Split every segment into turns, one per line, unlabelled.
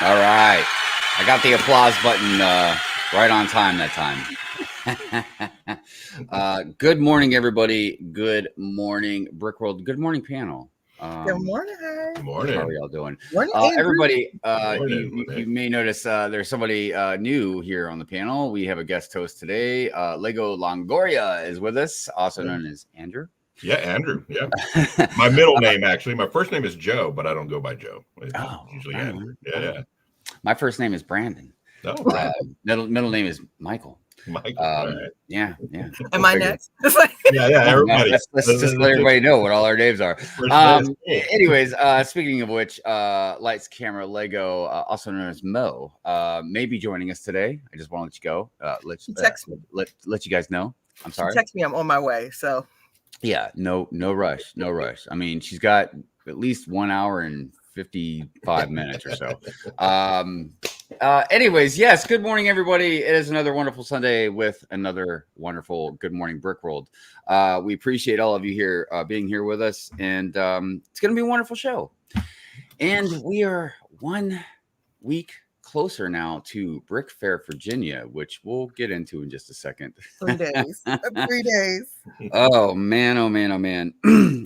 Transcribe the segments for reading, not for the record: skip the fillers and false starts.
All right. I got the applause button right on time that time. Good morning, everybody. Good morning, Brickworld. Good morning, panel.
Good morning.
Good morning.
How are y'all doing?
Morning, Andrew.
Everybody,
Morning.
you may notice there's somebody new here on the panel. We have a guest host today. Lego Longoria is with us, also known as Andrew.
Yeah, Andrew. Yeah. My middle name, actually. My first name is Joe, but I don't go by Joe. It's usually Andrew. Yeah.
My first name is Brandon.
Oh, Brandon.
Middle name is Michael.
Michael. All right.
Yeah.
Am I next?
Yeah. Everybody.
Let's just let everybody know what all our names are. Anyways, speaking of which, Lights, Camera, Lego, also known as Mo, may be joining us today. I just want to let you go. Let you guys know. I'm sorry.
Text me. I'm on my way. So.
Yeah. No rush. I mean, she's got at least 1 hour and 55 minutes or so. Anyways, yes. Good morning, everybody. It is another wonderful Sunday with another wonderful Good Morning Brickworld. We appreciate all of you here being here with us, and it's going to be a wonderful show. And we are 1 week closer now to Brick Fair, Virginia, which we'll get into in just a second.
3 days. 3 days.
Oh man.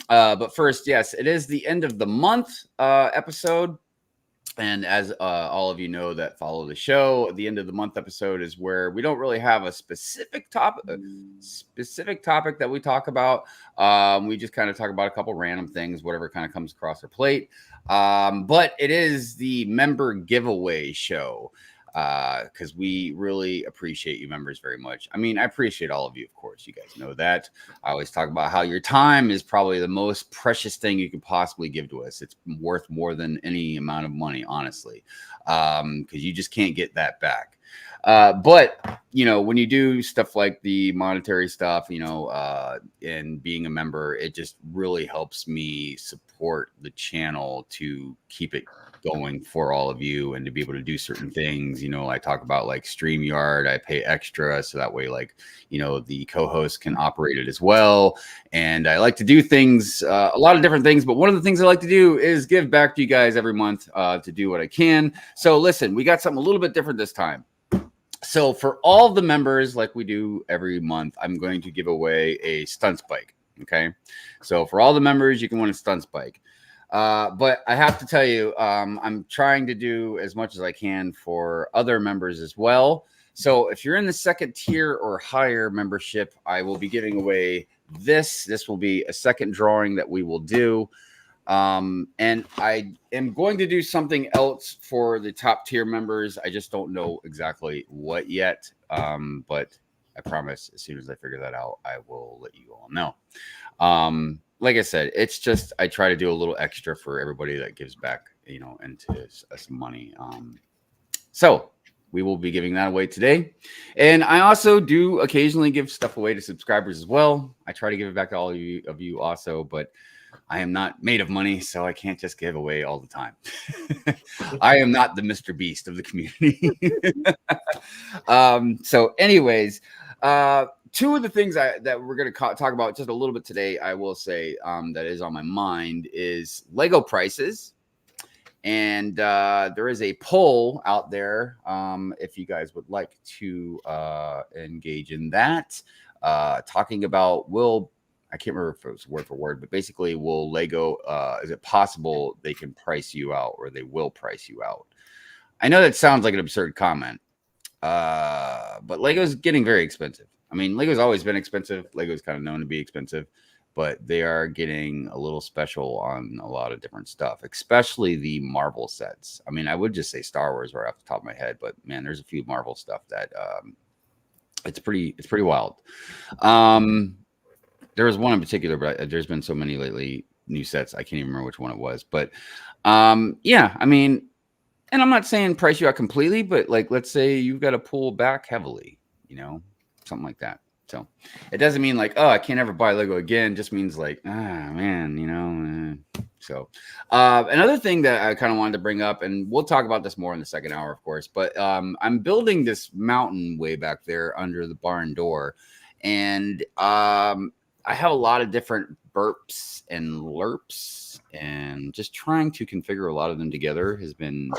But first, yes, it is the end of the month episode. And as all of you know that follow the show, the end of the month episode is where we don't really have a specific topic that we talk about. We just kind of talk about a couple random things, whatever kind of comes across our plate. But it is the member giveaway show because we really appreciate you members very much. I mean, I appreciate all of you, of course. You guys know that. I always talk about how your time is probably the most precious thing you could possibly give to us. It's worth more than any amount of money, honestly, because you just can't get that back. But, you know, when you do stuff like the monetary stuff, you know, and being a member, it just really helps me support the channel to keep it going for all of you and to be able to do certain things. You know, I talk about like StreamYard, I pay extra so that way, like, you know, the co-host can operate it as well. And I like to do things, a lot of different things, but one of the things I like to do is give back to you guys every month to do what I can. So listen, we got something a little bit different this time. So for all the members, like we do every month, I'm going to give away a stunt bike. Okay. So for all the members, you can win a stunt bike. But I have to tell you, I'm trying to do as much as I can for other members as well. So if you're in the second tier or higher membership, I will be giving away this. This will be a second drawing that we will do. And I am going to do something else for the top tier members. I just don't know exactly what yet. But I promise as soon as I figure that out, I will let you all know. Like I said, it's just, I try to do a little extra for everybody that gives back, you know, into us money. So we will be giving that away today. And I also do occasionally give stuff away to subscribers as well. I try to give it back to all of you also, but I am not made of money, so I can't just give away all the time. I am not the Mr. Beast of the community. So anyways, two of the things that we're going to talk about just a little bit today, I will say that is on my mind is Lego prices. And there is a poll out there if you guys would like to engage in that, talking about I can't remember if it was word for word, but basically will Lego, is it possible they can price you out or they will price you out? I know that sounds like an absurd comment, but Lego's getting very expensive. I mean, Lego's always been expensive. Lego's kind of known to be expensive, but they are getting a little special on a lot of different stuff, especially the Marvel sets. I mean, I would just say Star Wars right off the top of my head, but man, there's a few Marvel stuff that it's pretty wild. There was one in particular, but there's been so many lately new sets. I can't even remember which one it was, but yeah, I mean, and I'm not saying price you out completely, but like, let's say you've got to pull back heavily, you know, something like that. So it doesn't mean like, oh, I can't ever buy Lego again. It just means like, man, you know. So another thing that I kind of wanted to bring up, and we'll talk about this more in the second hour, of course, but I'm building this mountain way back there under the barn door. And I have a lot of different burps and lerps, and just trying to configure a lot of them together has been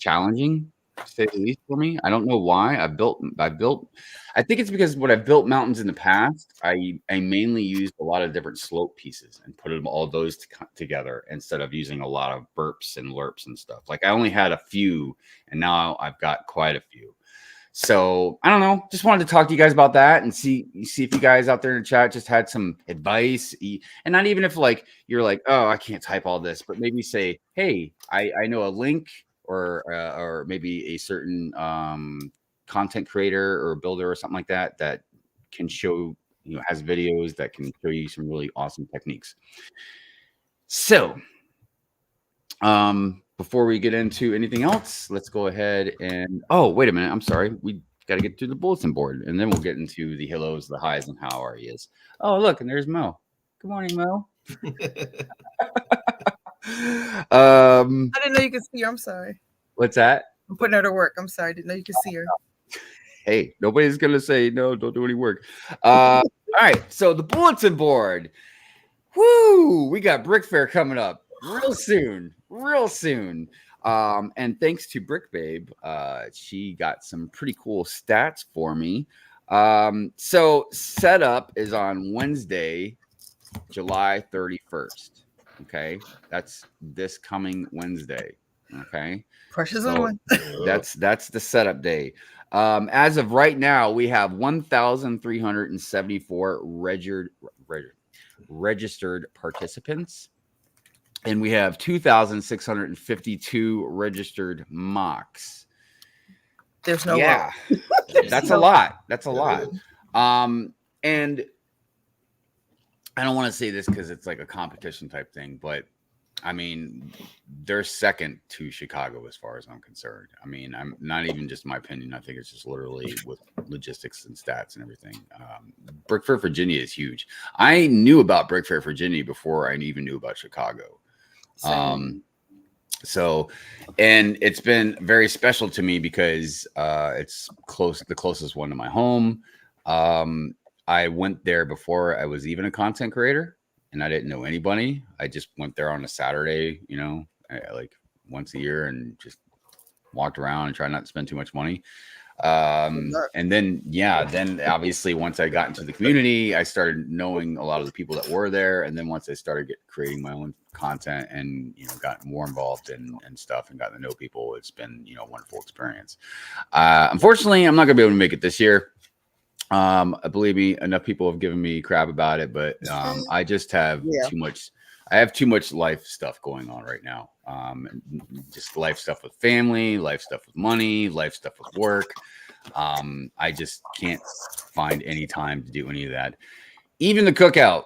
challenging, to say the least, for me. I don't know why. I think it's because when I've built mountains in the past, I mainly used a lot of different slope pieces and put them all those together instead of using a lot of burps and lerps and stuff. Like I only had a few, and now I've got quite a few. So I don't know. Just wanted to talk to you guys about that and see if you guys out there in the chat just had some advice, and not even if like you're like, oh, I can't type all this, but maybe say, hey, I know a link or maybe a certain content creator or builder or something like that that can show, has videos that can show you some really awesome techniques. So before we get into anything else, let's go ahead and wait a minute. I'm sorry. We got to get to the bulletin board, and then we'll get into the hellos, the highs, and how are yous. Oh, look, and there's Mo. Good morning, Mo.
I didn't know you could see her. I'm sorry.
What's that?
I'm putting her to work. I'm sorry. I didn't know you could see her.
Hey, nobody's gonna say no. Don't do any work. All right. So the bulletin board. Woo! We got Brick Fair coming up real soon. And thanks to Brickbabe, she got some pretty cool stats for me. So setup is on Wednesday, July 31st. Okay, that's this coming Wednesday. Okay,
Precious on.
That's the setup day. As of right now, we have 1,374 registered participants. And we have 2,652 registered mocks.
There's no
that's a lot. That's a lot. And I don't want to say this because it's like a competition type thing, but I mean, they're second to Chicago as far as I'm concerned. I mean, I'm not even just my opinion. I think it's just literally with logistics and stats and everything. Brick Fair, Virginia is huge. I knew about Brick Fair, Virginia before I even knew about Chicago. So, and it's been very special to me because it's the closest one to my home. I went there before I was even a content creator, and I didn't know anybody. I just went there on a Saturday, like once a year, and just walked around and tried not to spend too much money. And then obviously once I got into the community, I started knowing a lot of the people that were there. And then once I started creating my own content and, got more involved and stuff and got to know people, it's been, a wonderful experience. Unfortunately, I'm not gonna be able to make it this year. Believe me, enough people have given me crap about it, but I just have too much. I have too much life stuff going on right now. Just life stuff with family, life stuff with money, life stuff with work. I just can't find any time to do any of that. Even the cookout,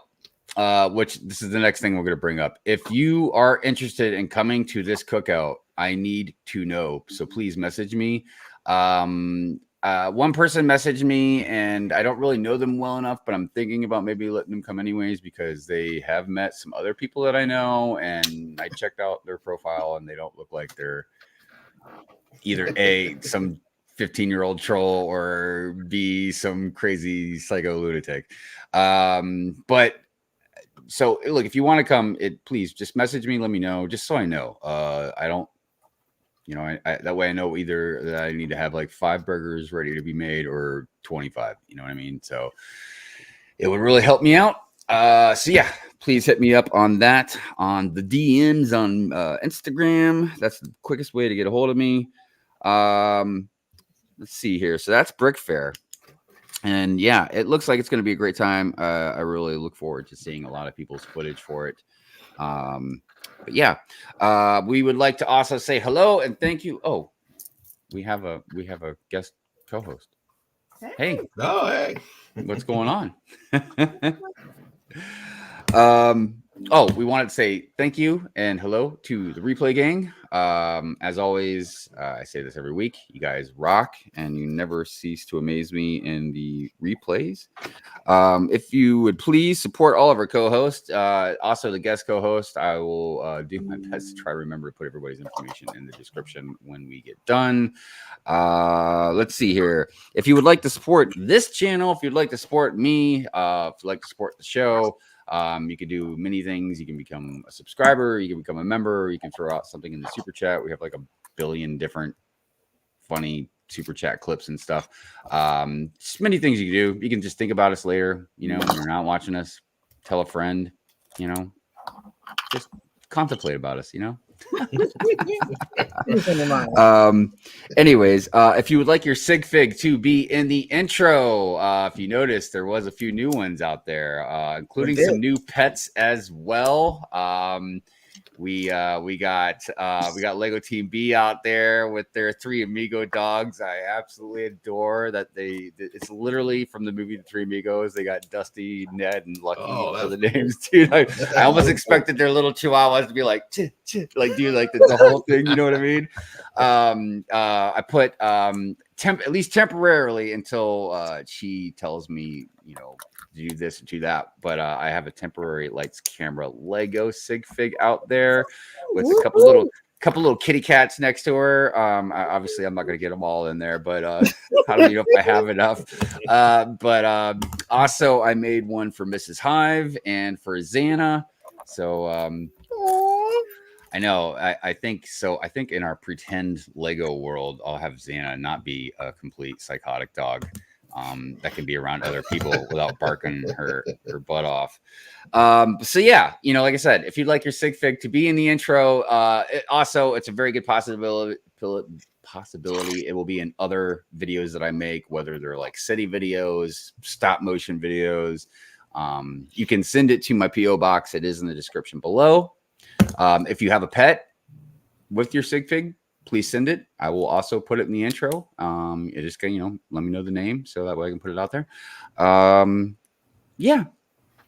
which this is the next thing we're going to bring up. If you are interested in coming to this cookout, I need to know. So please message me. One person messaged me, and I don't really know them well enough, but I'm thinking about maybe letting them come anyways because they have met some other people that I know, and I checked out their profile, and they don't look like they're either some 15-year-old troll or B, some crazy psycho lunatic. But so look, if you want to come, please just message me, let me know, just so I know. I don't. That way I know either that I need to have like 5 burgers ready to be made or 25. You know what I mean? So it would really help me out. So yeah, please hit me up on that, on the DMs on Instagram. That's the quickest way to get a hold of me. Let's see here. So that's Brick Fair. And yeah, it looks like it's going to be a great time. I really look forward to seeing a lot of people's footage for it. But yeah, we would like to also say hello and thank you. Oh, we have a guest co-host. Hey.
Oh, hey.
What's going on? We wanted to say thank you and hello to the replay gang. As always, I say this every week. You guys rock, and you never cease to amaze me in the replays. If you would please support all of our co-hosts, also the guest co-host, I will do my best to try to remember to put everybody's information in the description when we get done. Let's see here. If you would like to support this channel, if you'd like to support me, if you'd like to support the show, you can do many things. You can become a subscriber, you can become a member, you can throw out something in the super chat. We have like billion different funny super chat clips and stuff. Just many things you can do. You can just think about us later, you know, when you're not watching us. Tell a friend, you know, just contemplate about us, you know. Anyways, if you would like your sigfig to be in the intro, if you noticed, there was a few new ones out there, including some new pets as well. We got Lego Team B out there with their 3 Amigo dogs. I absolutely adore that. It's literally from the movie The 3 Amigos. They got Dusty, Ned, and Lucky for the names, dude. I almost expected their little chihuahuas to be like, ch, ch, like do like the whole thing. You know what I mean? I put at least temporarily until she tells me, you know, do this and do that, but I have a temporary lights camera Lego sigfig out there with a couple little kitty cats next to her. Obviously I'm not going to get them all in there, but I don't know if I have enough. But also I made one for Mrs. Hive and for Xana. So I know I think so. I think in our pretend Lego world, I'll have Xana not be a complete psychotic dog. That can be around other people without barking her butt off. So yeah, you know, like I said, if you'd like your sigfig to be in the intro, it's a very good possibility. It will be in other videos that I make, whether they're like city videos, stop motion videos. You can send it to my PO box. It is in the description below. If you have a pet with your sigfig, please send it. I will also put it in the intro. You just can, you know, let me know the name so that way I can put it out there. Yeah.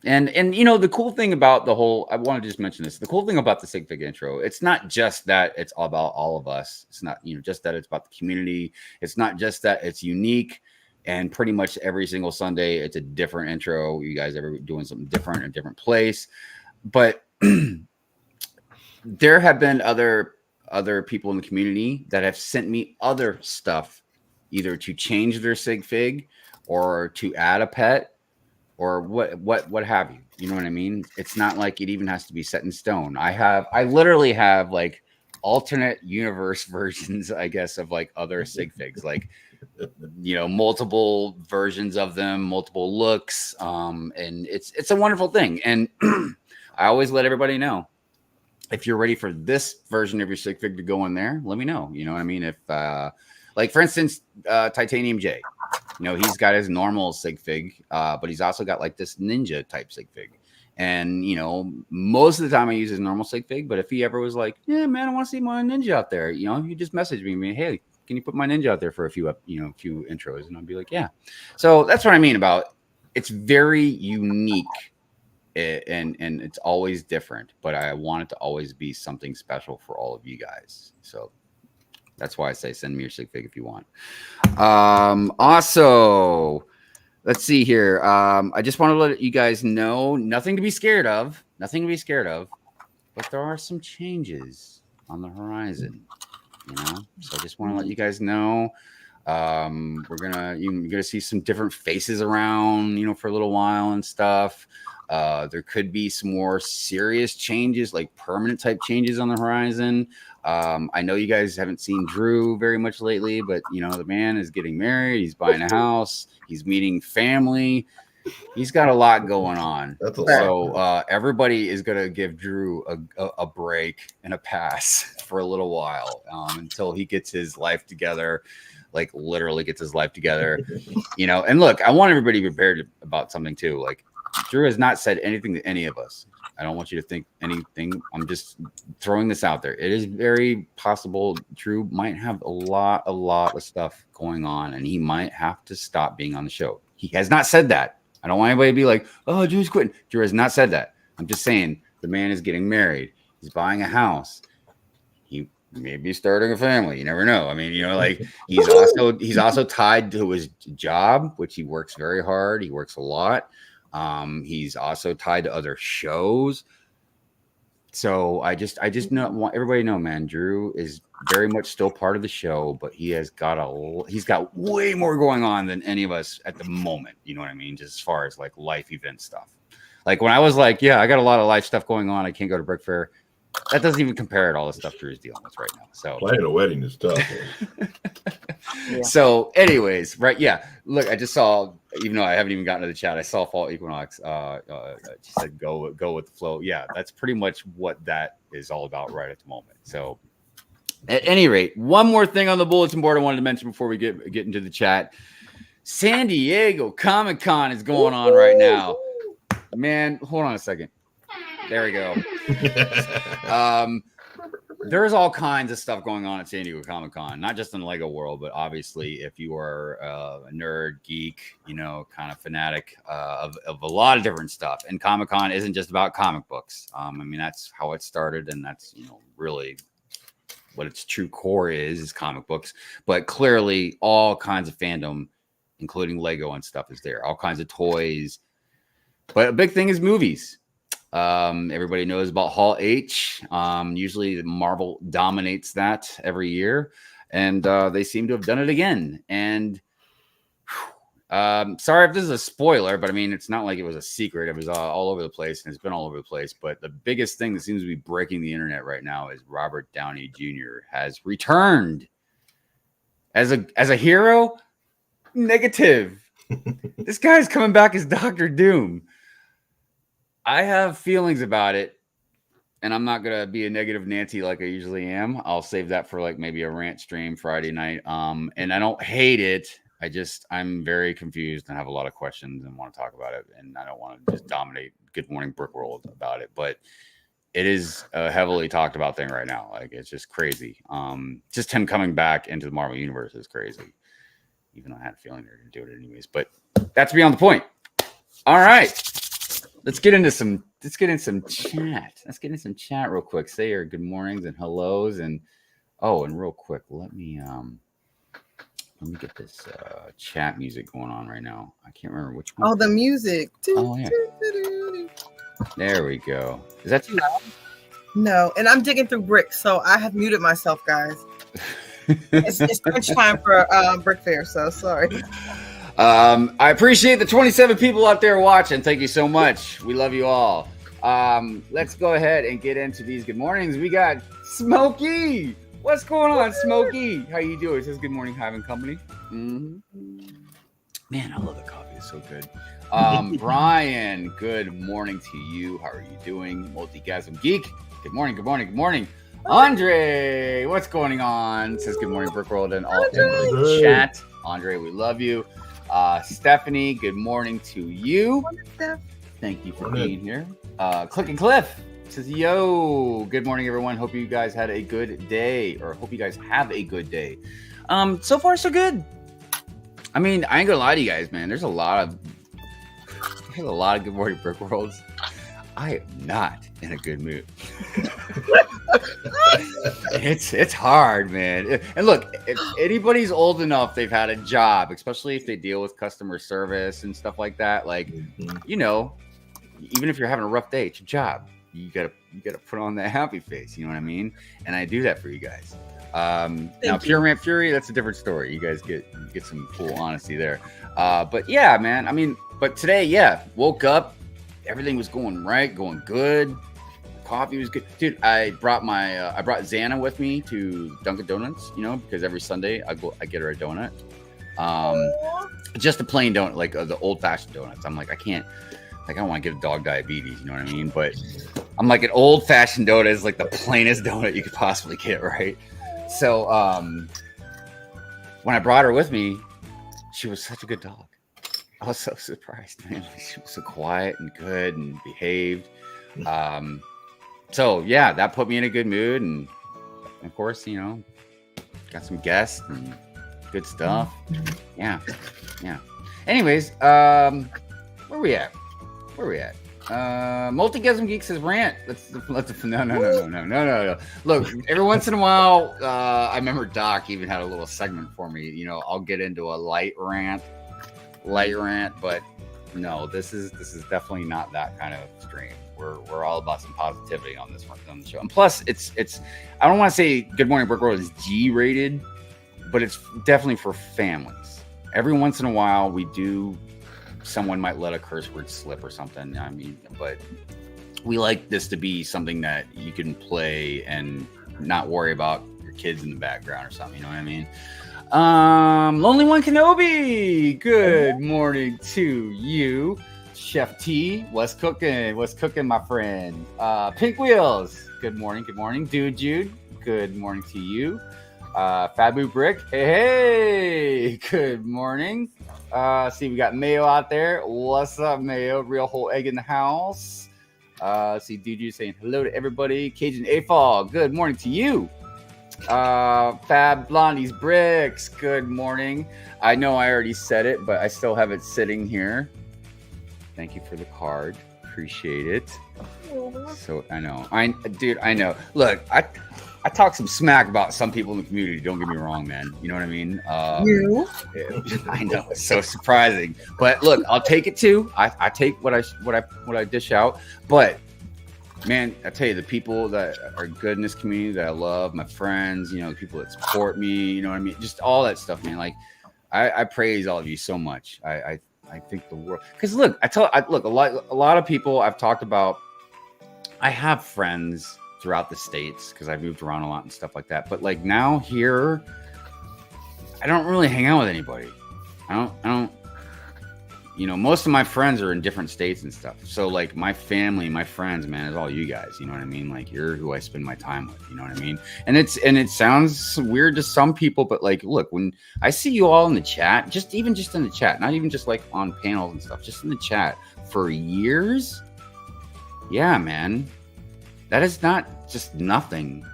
And you know, the cool thing about the whole, I want to just mention this. The cool thing about the sigfig intro, it's not just that it's all about all of us. It's not, you know, just that it's about the community. It's not just that it's unique. And pretty much every single Sunday, it's a different intro. You guys are doing something different in a different place. But there have been other people in the community that have sent me other stuff, either to change their sigfig or to add a pet or what have you. You know what I mean? It's not like it even has to be set in stone. I literally have like alternate universe versions, I guess, of like other sigfigs, like, you know, multiple versions of them, multiple looks. And it's a wonderful thing. And I always let everybody know, if you're ready for this version of your sigfig to go in there, let me know. You know what I mean? If like for instance, Titanium J, you know, he's got his normal sigfig, but he's also got like this ninja type sigfig. And, you know, most of the time I use his normal sigfig, but if he ever was like, yeah, man, I want to see my ninja out there, you know, you just message me, hey, can you put my ninja out there for a few intros? And I'll be like, yeah. So that's what I mean about it's very unique. And it's always different, but I want it to always be something special for all of you guys. So that's why I say send me your sigfig if you want. Also, let's see here. I just want to let you guys know, nothing to be scared of, but there are some changes on the horizon, you know? So I just want to let you guys know. You're gonna see some different faces around, you know, for a little while and stuff. There could be some more serious changes, like permanent type changes on the horizon. I know you guys haven't seen Drew very much lately, but you know, the man is getting married, he's buying a house, he's meeting family, he's got a lot going on. So everybody is gonna give Drew a break and a pass for a little while until he gets his life together. Like literally gets his life together, you know. And look, I want everybody prepared about something too. Like Drew has not said anything to any of us. I don't want you to think anything. I'm just throwing this out there. It is very possible Drew might have a lot of stuff going on, and he might have to stop being on the show. He has not said that. I don't want anybody to be like, oh, Drew's quitting. Drew has not said that. I'm just saying the man is getting married. He's buying a house. Maybe starting a family. You never know. I mean, you know, like he's also tied to his job, which he works very hard. He works a lot. He's also tied to other shows. So I just want everybody to know, man, Drew is very much still part of the show, but he's got way more going on than any of us at the moment. You know what I mean? Just as far as like life event stuff. Like when I was like, yeah, I got a lot of life stuff going on. I can't go to Brick Fair. That doesn't even compare to all the stuff Drew's dealing with right now. So
planning a wedding is tough.
Yeah.
So, anyways, right? Yeah. Look, I just saw, even though I haven't even gotten to the chat, I saw Fall Equinox. She said, "Go with the flow." Yeah, that's pretty much what that is all about right at the moment. So, at any rate, one more thing on the bulletin board I wanted to mention before we get into the chat. San Diego Comic-Con is going on right now. Man, hold on a second. There we go. There's all kinds of stuff going on at San Diego Comic-Con, not just in the Lego world, but obviously if you are a nerd, geek, kind of fanatic of a lot of different stuff. And Comic-Con isn't just about comic books. I mean, that's how it started, and that's, really what its true core is comic books. But clearly all kinds of fandom, including Lego and stuff, is there. All kinds of toys. But a big thing is movies. Everybody knows about Hall H. Usually Marvel dominates that every year, and they seem to have done it again. And sorry if this is a spoiler, but I mean, it's not like it was a secret. It was all over the place, and it's been all over the place. But the biggest thing that seems to be breaking the internet right now is Robert Downey Jr. has returned as a hero. Negative. This guy's coming back as Dr. Doom. I have feelings about it, and I'm not gonna be a negative Nancy like I usually am. I'll save that for like maybe a rant stream Friday night. And I don't hate it. I'm very confused and have a lot of questions and want to talk about it. And I don't want to just dominate Good Morning Brick World about it, but it is a heavily talked about thing right now. Like, it's just crazy. Just him coming back into the Marvel universe is crazy. Even though I had a feeling they're gonna do it anyways, but that's beyond the point. All right. Let's get into some chat. Let's get into some chat real quick. Say your good mornings and hellos, and real quick, let me get this chat music going on right now. I can't remember which one.
Oh, the music.
Oh, yeah. There we go. Is that too loud?
No, and I'm digging through bricks, so I have muted myself, guys. It's crunch time for Brick Fair, so sorry.
I appreciate the 27 people out there watching. Thank you so much. We love you all. Let's go ahead and get into these good mornings. We got Smokey. What's going on, Smokey? How you doing? It says Good Morning Hive and Company. Mm-hmm. Man, I love the coffee. It's so good. Brian, good morning to you. How are you doing? Multigasm Geek. Good morning, good morning, good morning. Andre, what's going on? It says Good Morning Brick World and all in the chat. Andre, we love you. Stephanie, good morning to you. Thank you for being here. Click and Cliff says, yo, good morning, everyone. Hope you guys had a good day, or hope you guys have a good day. So far, so good. I mean, I ain't gonna lie to you guys, man. There's a lot of Good Morning Brick Worlds. I am not in a good mood. It's hard, man. And look, if anybody's old enough, they've had a job, especially if they deal with customer service and stuff like that. Like, even if you're having a rough day, it's your job. You gotta put on that happy face. You know what I mean? And I do that for you guys. Now, Pure Rant Fury, that's a different story. You guys get some cool honesty there. But yeah, man. I mean, but today, woke up. Everything was going right, going good. Coffee was good, dude. I brought Xana with me to Dunkin' Donuts, because every Sunday I get her a donut. Just a plain donut, like the old-fashioned donuts. I'm like, I don't want to give a dog diabetes, you know what I mean? But I'm like, an old-fashioned donut is like the plainest donut you could possibly get, right? So when I brought her with me, she was such a good dog. I was so surprised, man. She was so quiet and good and behaved. So yeah, that put me in a good mood, and of course, got some guests and good stuff. Yeah. Anyways, where we at? Multigasm Geek says rant. No. Look, every once in a while, I remember Doc even had a little segment for me. I'll get into a light rant, but no, this is definitely not that kind of stream. We're all about some positivity on this one, on the show. And plus, it's I don't want to say Good Morning Brick World is G-rated, but it's definitely for families. Every once in a while, someone might let a curse word slip or something. I mean, but we like this to be something that you can play and not worry about your kids in the background or something. You know what I mean? Lonely One Kenobi. Good morning to you. Chef T, what's cooking? What's cooking, my friend? Pink Wheels. Good morning. Good morning. Dude Jude. Good morning to you. Fabu Brick. Hey. Good morning. See, we got Mayo out there. What's up, Mayo? Real whole egg in the house. See, Dude Jude saying hello to everybody. Cajun AFOG. Good morning to you. Fab Blondie's Bricks. Good morning. I know I already said it, but I still have it sitting here. Thank you for the card. Appreciate it. So I know. I know. Look, I talk some smack about some people in the community. Don't get me wrong, man. You know what I mean? I know. It's so surprising. But look, I'll take it too. I take what I dish out. But man, I tell you, the people that are good in this community that I love, my friends, you know, the people that support me, you know what I mean? Just all that stuff, man. Like, I praise all of you so much. I think the world, because look, look, a lot of people I've talked about. I have friends throughout the states because I've moved around a lot and stuff like that. But like now here, I don't really hang out with anybody. I don't. You know, most of my friends are in different states and stuff. So like my family, my friends, man, is all you guys. You know what I mean? Like you're who I spend my time with. You know what I mean? And it sounds weird to some people, but like, look, when I see you all in the chat, just in the chat, not even just like on panels and stuff, just in the chat for years. Yeah, man, that is not just nothing.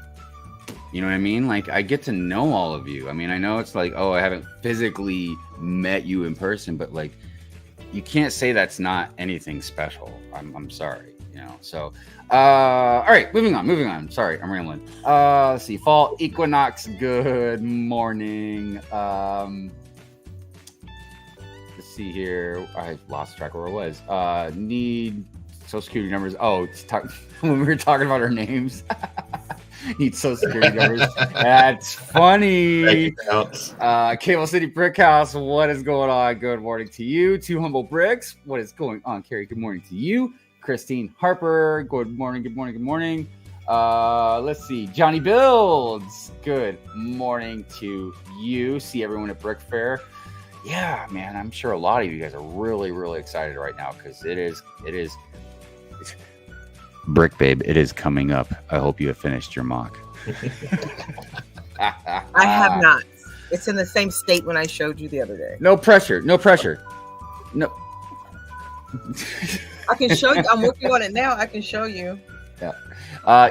You know what I mean? Like I get to know all of you. I mean, I know it's like, oh, I haven't physically met you in person, but like, you can't say that's not anything special. I'm sorry, you know. So, all right, moving on. Sorry, I'm rambling. Let's see. Fall equinox. Good morning. Let's see here. I lost track of where it was. Need social security numbers. Oh, when we were talking about our names. Need social security numbers. That's funny. Cable City Brick House, what is going on? Good morning to you. Two Humble Bricks, what is going on? Carrie, good morning to you. Christine Harper, good morning. Let's see. Johnny Builds, good morning to you. See everyone at Brick Fair. Yeah, man, I'm sure a lot of you guys are really, really excited right now because it is. Brick Babe, it is coming up. I hope you have finished your mock.
I have not. It's in the same state when I showed you the other day.
No pressure. No.
I can show you. I'm working on it now. I can show you.
Yeah.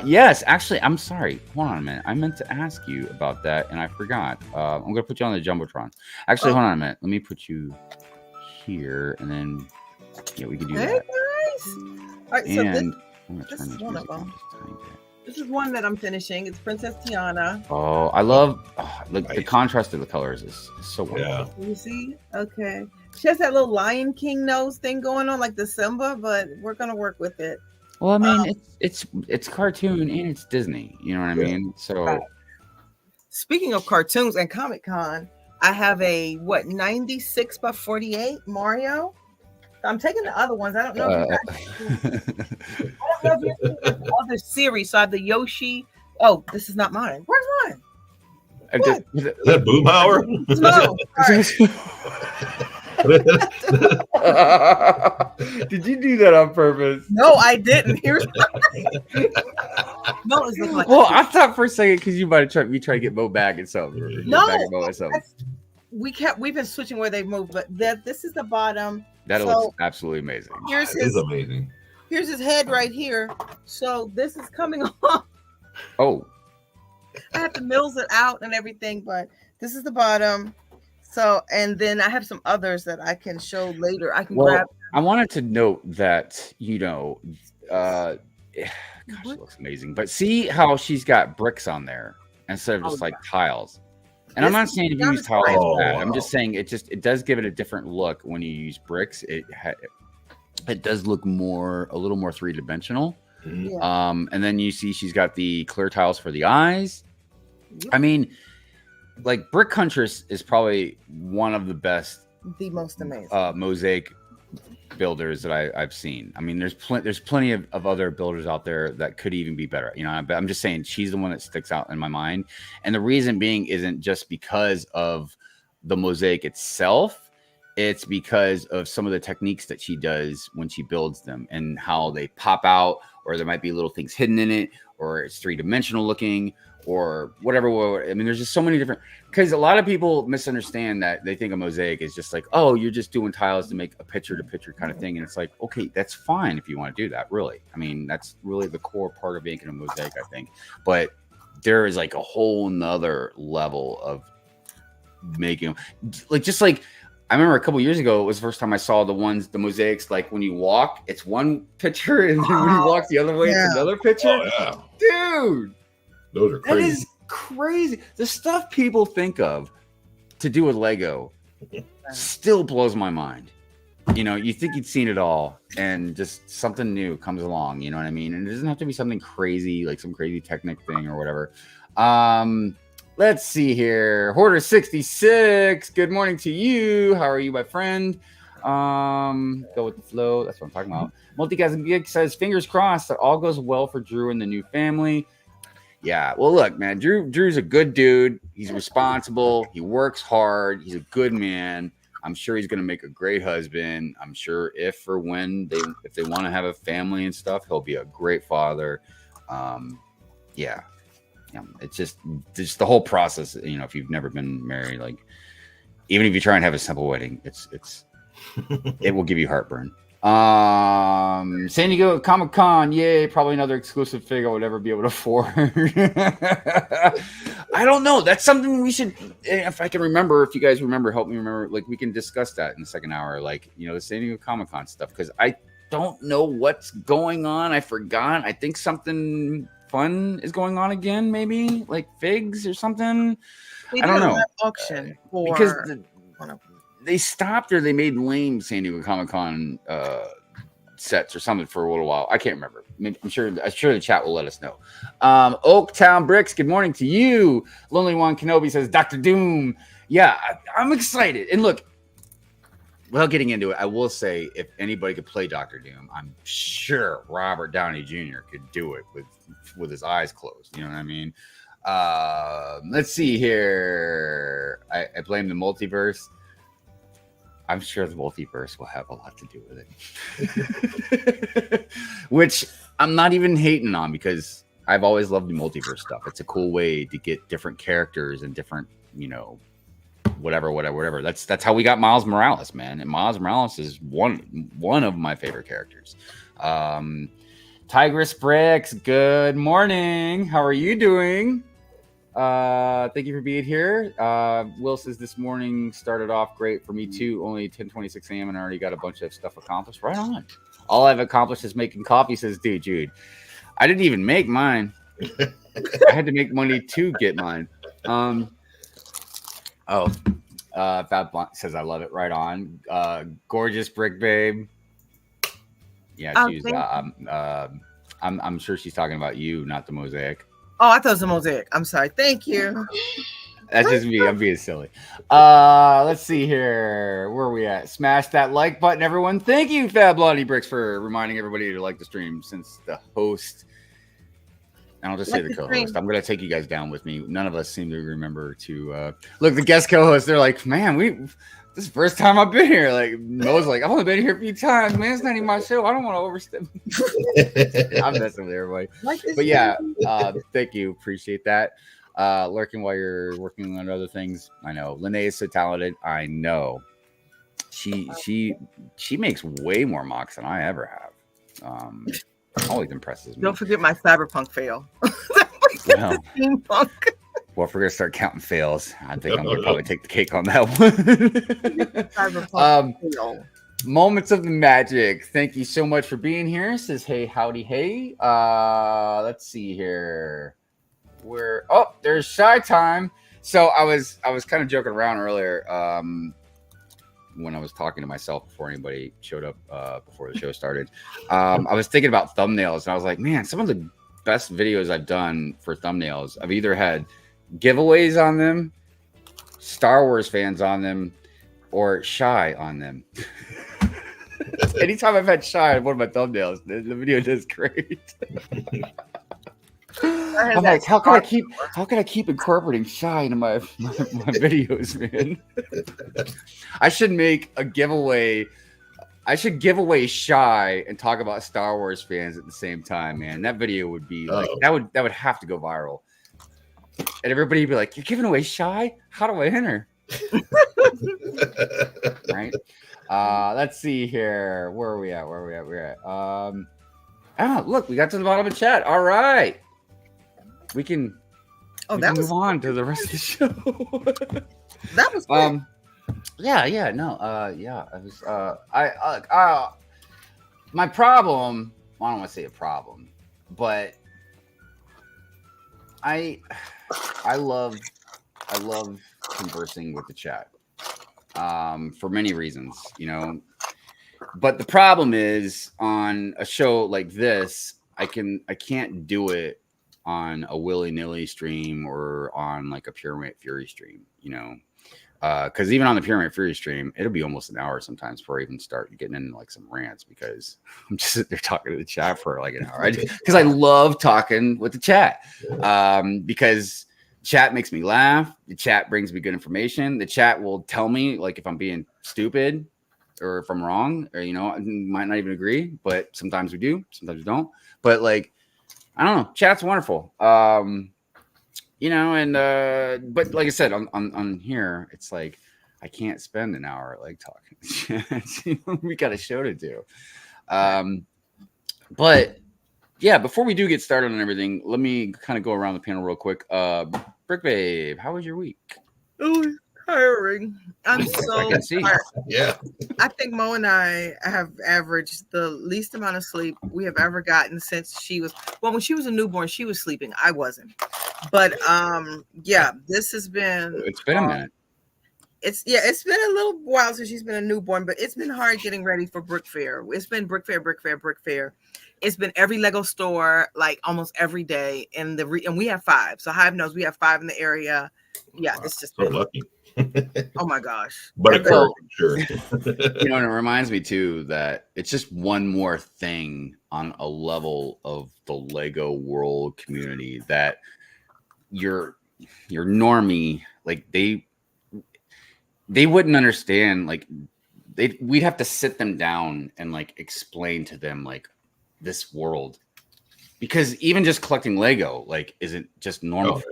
Yes, actually, I'm sorry. Hold on a minute. I meant to ask you about that, and I forgot. I'm going to put you on the Jumbotron. Actually, hold on a minute. Let me put you here, and then, yeah, we can do that.
Nice. All right,
and
this is one of them. This is one that I'm finishing. It's Princess Tiana.
Oh, I love the contrast of the colors is so wonderful.
Yeah. You see? Okay. She has that little Lion King nose thing going on, like the Simba, but we're gonna work with it.
Well, I mean, it's cartoon and it's Disney. You know what I mean? So,
speaking of cartoons and Comic-Con, I have a 96 by 48 Mario. I'm taking the other ones. I don't know. If you're the other series. So I have the Yoshi. Oh, this is not mine. Where's mine?
Is that Boomhauer?
No. Did you do that on purpose?
No, I didn't. Here's no, it's looking like.
Well, I thought for a second because you might have tried to get Mo back and something.
No, we've been switching where they've moved, but this is the bottom.
That looks absolutely amazing.
Amazing.
Here's his head right here. So this is coming off.
Oh.
I have to mills it out and everything, but this is the bottom. So, and then I have some others that I can show later. I can grab.
I wanted to note that, gosh, it looks amazing. But see how she's got bricks on there instead of just tiles. And I'm not saying if you use tiles, it's bad. I'm just saying it does give it a different look when you use bricks. It does look a little more three-dimensional. Yeah. And then you see she's got the clear tiles for the eyes. Yep. I mean, like Brick Huntress is probably one of the best,
the most amazing
mosaic builders that I've seen. I mean, there's plenty of other builders out there that could even be better. You know, but I'm just saying she's the one that sticks out in my mind. And the reason being isn't just because of the mosaic itself. It's because of some of the techniques that she does when she builds them and how they pop out, or there might be little things hidden in it, or it's 3-dimensional looking, or whatever. I mean, there's just so many different, because a lot of people misunderstand that. They think a mosaic is just like, oh, you're just doing tiles to make a picture to picture kind of thing. And it's like, okay, that's fine if you want to do that, really. I mean, that's really the core part of making a mosaic, I think. But there is like a whole nother level of making, like, just like, I remember a couple years ago, it was the first time I saw the mosaics, like when you walk, it's one picture, and then when you walk the other way, it's another picture.
Oh, yeah.
Dude,
those are crazy.
That is crazy. The stuff people think of to do with Lego still blows my mind. You know, you think you'd seen it all, and just something new comes along. You know what I mean? And it doesn't have to be something crazy, like some crazy technic thing or whatever. Let's see here. Hoarder 66. Good morning to you. How are you, my friend? Go with the flow. That's what I'm talking about. Multicasm Geek says, fingers crossed that all goes well for Drew and the new family. Yeah. Well, look, man, Drew's a good dude. He's responsible. He works hard. He's a good man. I'm sure he's going to make a great husband. I'm sure if they want to have a family and stuff, he'll be a great father. Yeah. It's just the whole process. You know, if you've never been married, like, even if you try and have a simple wedding, it will give you heartburn. San Diego Comic-Con, yay! Probably another exclusive fig I would ever be able to afford. I don't know. That's something we should, if I can remember. If you guys remember, help me remember. Like, we can discuss that in the second hour. Like, you know, the San Diego Comic-Con stuff, because I don't know what's going on. I forgot. I think something fun is going on again, maybe like figs or something. I don't know.
Auction
because they stopped, or they made lame San Diego Comic-Con sets or something for a little while. I can't remember. I'm sure the chat will let us know. Oaktown Bricks, good morning to you. Lonely One Kenobi says, Dr. Doom. Yeah, I'm excited. And look, without getting into it, I will say, if anybody could play Dr. Doom, I'm sure Robert Downey Jr. could do it with his eyes closed. You know what I mean? Let's see here. I blame the multiverse. I'm sure the multiverse will have a lot to do with it. Which I'm not even hating on, because I've always loved the multiverse stuff. It's a cool way to get different characters and different, you know, whatever. That's how we got Miles Morales, man. And Miles Morales is one of my favorite characters. Tigress Bricks, good morning. How are you doing? Thank you for being here. Will says this morning started off great for me too. Only 10:26 a.m. and I already got a bunch of stuff accomplished. Right on. All I've accomplished is making coffee, says Jude. I didn't even make mine. I had to make money to get mine. Fab Blunt says I love it. Right on. Gorgeous Brick Babe. Yeah, she's. I'm sure she's talking about you, not the mosaic.
Oh, I thought it was a mosaic. I'm sorry. Thank you.
That's just me. I'm being silly. Let's see here. Where are we at? Smash that like button, everyone. Thank you, Fab Bloody Bricks, for reminding everybody to like the stream, since the host, and I'll just say the co-host, I'm going to take you guys down with me. None of us seem to remember to look, the guest co-hosts, they're like, man, this is the first time I've been here. Like, Mo's like, I've only been here a few times, man. It's not even my show. I don't want to overstep. I'm messing with everybody. But yeah, thank you. Appreciate that. Lurking while you're working on other things. I know. Lene is so talented. I know. She makes way more mocks than I ever have. Always impresses me.
Don't forget my cyberpunk fail.
Well, if we're gonna start counting fails, I think I'm gonna probably take the cake on that one. Moments of the magic. Thank you so much for being here. Says hey, howdy, hey. Let's see here. There's shy time. So I was kind of joking around earlier when I was talking to myself before anybody showed up before the show started. I was thinking about thumbnails, and I was like, man, some of the best videos I've done for thumbnails, I've either had giveaways on them, Star Wars fans on them, or shy on them. Anytime I've had Shy on one of my thumbnails, the video does great. I'm like, how can I keep incorporating Shy into my videos, man? I should make a giveaway. I should give away Shy and talk about Star Wars fans at the same time, man. That video would be like that would have to go viral. And everybody would be like, "You're giving away Shy? How do I enter?" Right? Let's see here. Where are we at? We're at. Look, we got to the bottom of the chat. All right. We can move on to the rest of the show.
That was cool.
Yeah, no, yeah. I was my problem, well, I don't want to say a problem, but I love conversing with the chat. For many reasons, you know. But the problem is on a show like this, I can't do it on a willy-nilly stream or on like a Pure White Fury stream, you know. Because even on the Pure White Fury stream, it'll be almost an hour sometimes before I even start getting into like some rants because I'm just sitting there talking to the chat for like an hour. Because I love talking with the chat. Because chat makes me laugh. The chat brings me good information. The chat will tell me like if I'm being stupid or if I'm wrong, or you know, I might not even agree, but sometimes we do, sometimes we don't. But like, I don't know, chat's wonderful. You know, and but like I said, on here, it's like I can't spend an hour like talking. We got a show to do. But yeah, before we do get started on everything, let me kind of go around the panel real quick. Brick Babe, how was your week?
It was tiring. I'm so tired.
Yeah.
I think Mo and I have averaged the least amount of sleep we have ever gotten since she was, well, when she was a newborn, she was sleeping. I wasn't. But yeah, this has been,
it's been a minute.
It's been a little while since she's been a newborn, but it's been hard getting ready for Brick Fair. It's been Brick Fair. It's been every Lego store, like almost every day. And we have 5. So Hive knows we have 5 in the area. Yeah, it's just
so lucky.
Oh my gosh.
But it's sure.
You know, and it reminds me too that it's just one more thing on a level of the Lego world community that your normie, like they wouldn't understand. Like we'd have to sit them down and like explain to them like this world, because even just collecting Lego like isn't just normal.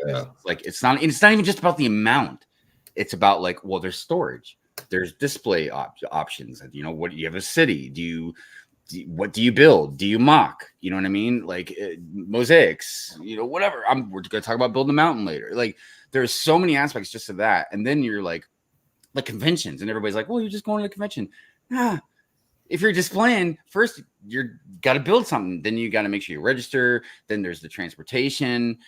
Like it's not even just about the amount. It's about like, well, there's storage, there's display options. You know, what do you have a city? What do you build? Do you mock? You know what I mean? Like mosaics, you know, whatever. We're going to talk about building a mountain later. Like there's so many aspects just to that. And then you're like conventions, and everybody's like, well, you're just going to the convention. If you're displaying, first you're got to build something. Then you got to make sure you register. Then there's the transportation.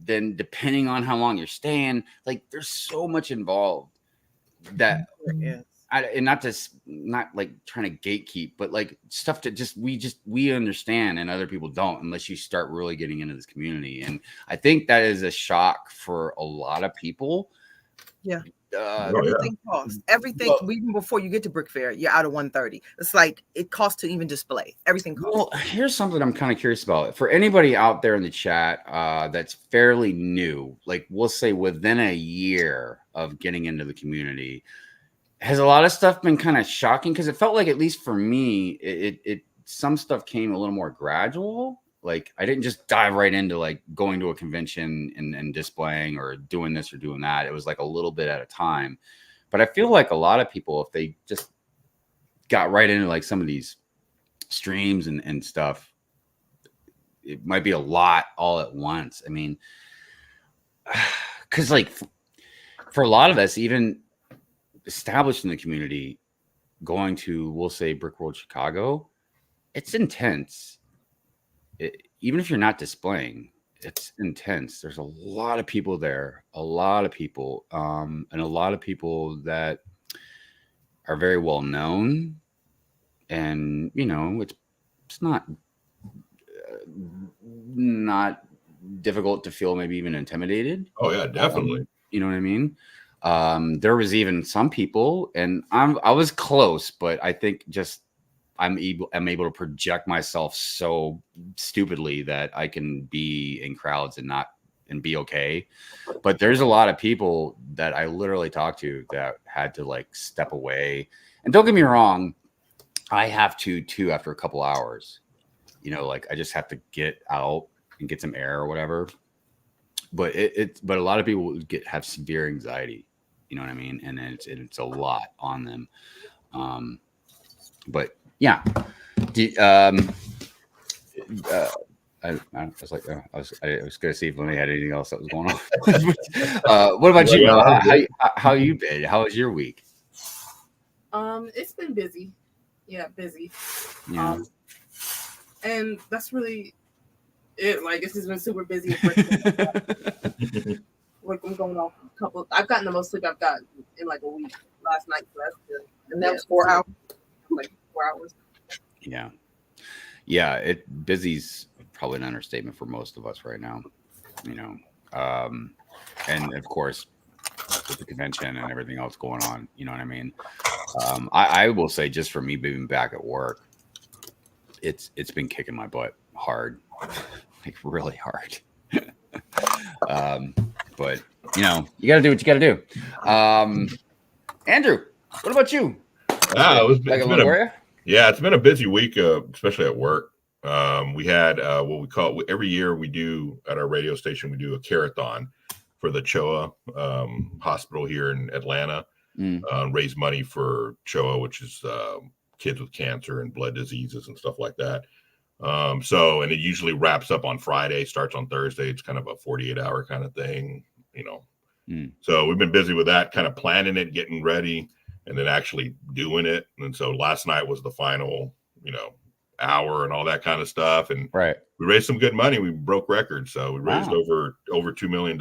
Then depending on how long you're staying, like there's so much involved that and not like trying to gatekeep, but like stuff that we understand and other people don't unless you start really getting into this community. And I think that is a shock for a lot of people.
Yeah. Everything costs. Everything, even before you get to Brick Fair, you're out of 130. It's like it costs to even display. Everything costs.
Well, here's something I'm kind of curious about. For anybody out there in the chat that's fairly new, like we'll say within a year of getting into the community, has a lot of stuff been kind of shocking? Because it felt like, at least for me, it some stuff came a little more gradual. Like I didn't just dive right into like going to a convention and displaying or doing this or doing that. It was like a little bit at a time. But I feel like a lot of people, if they just got right into like some of these streams and stuff, it might be a lot all at once. I mean, because like for a lot of us, even established in the community, going to, we'll say, Brick World Chicago, it's intense. Even if you're not displaying, it's intense. There's a lot of people there, and a lot of people that are very well known. And you know, it's not difficult to feel maybe even intimidated.
Oh yeah, definitely.
You know what I mean? There was even some people, and I was close, but I think just I'm able to project myself so stupidly that I can be in crowds and be okay. But there's a lot of people that I literally talked to that had to like step away. And don't get me wrong, I have to too after a couple hours. You know, like I just have to get out and get some air or whatever. But but a lot of people have severe anxiety. You know what I mean? And it's a lot on them. But yeah. I was like, I was going to see if Lenny had anything else that was going on. What about you? How you been? How was your week?
It's been busy. Yeah, busy.
Yeah.
And that's really it. Like it's just been super busy. Like I'm going off a couple. I've gotten the most sleep I've gotten in like a week. Last night, so that's good.
And that was 4 hours.
Like 4 hours.
Yeah. Yeah, busy's probably an understatement for most of us right now, you know. And of course, with the convention and everything else going on, you know what I mean. I will say, just for me being back at work, it's been kicking my butt hard, like really hard. But you know, you got to do what you got to do. Andrew, what about you?
It's been a busy week, especially at work. We had what we call every year we do at our radio station, we do a carathon for the CHOA hospital here in Atlanta, raise money for CHOA, which is kids with cancer and blood diseases and stuff like that. And it usually wraps up on Friday, starts on Thursday. It's kind of a 48-hour kind of thing, you know. So we've been busy with that, kind of planning it, getting ready, and then actually doing it. And so last night was the final, you know, hour and all that kind of stuff. And we raised some good money. We broke records. So we raised over $2 million.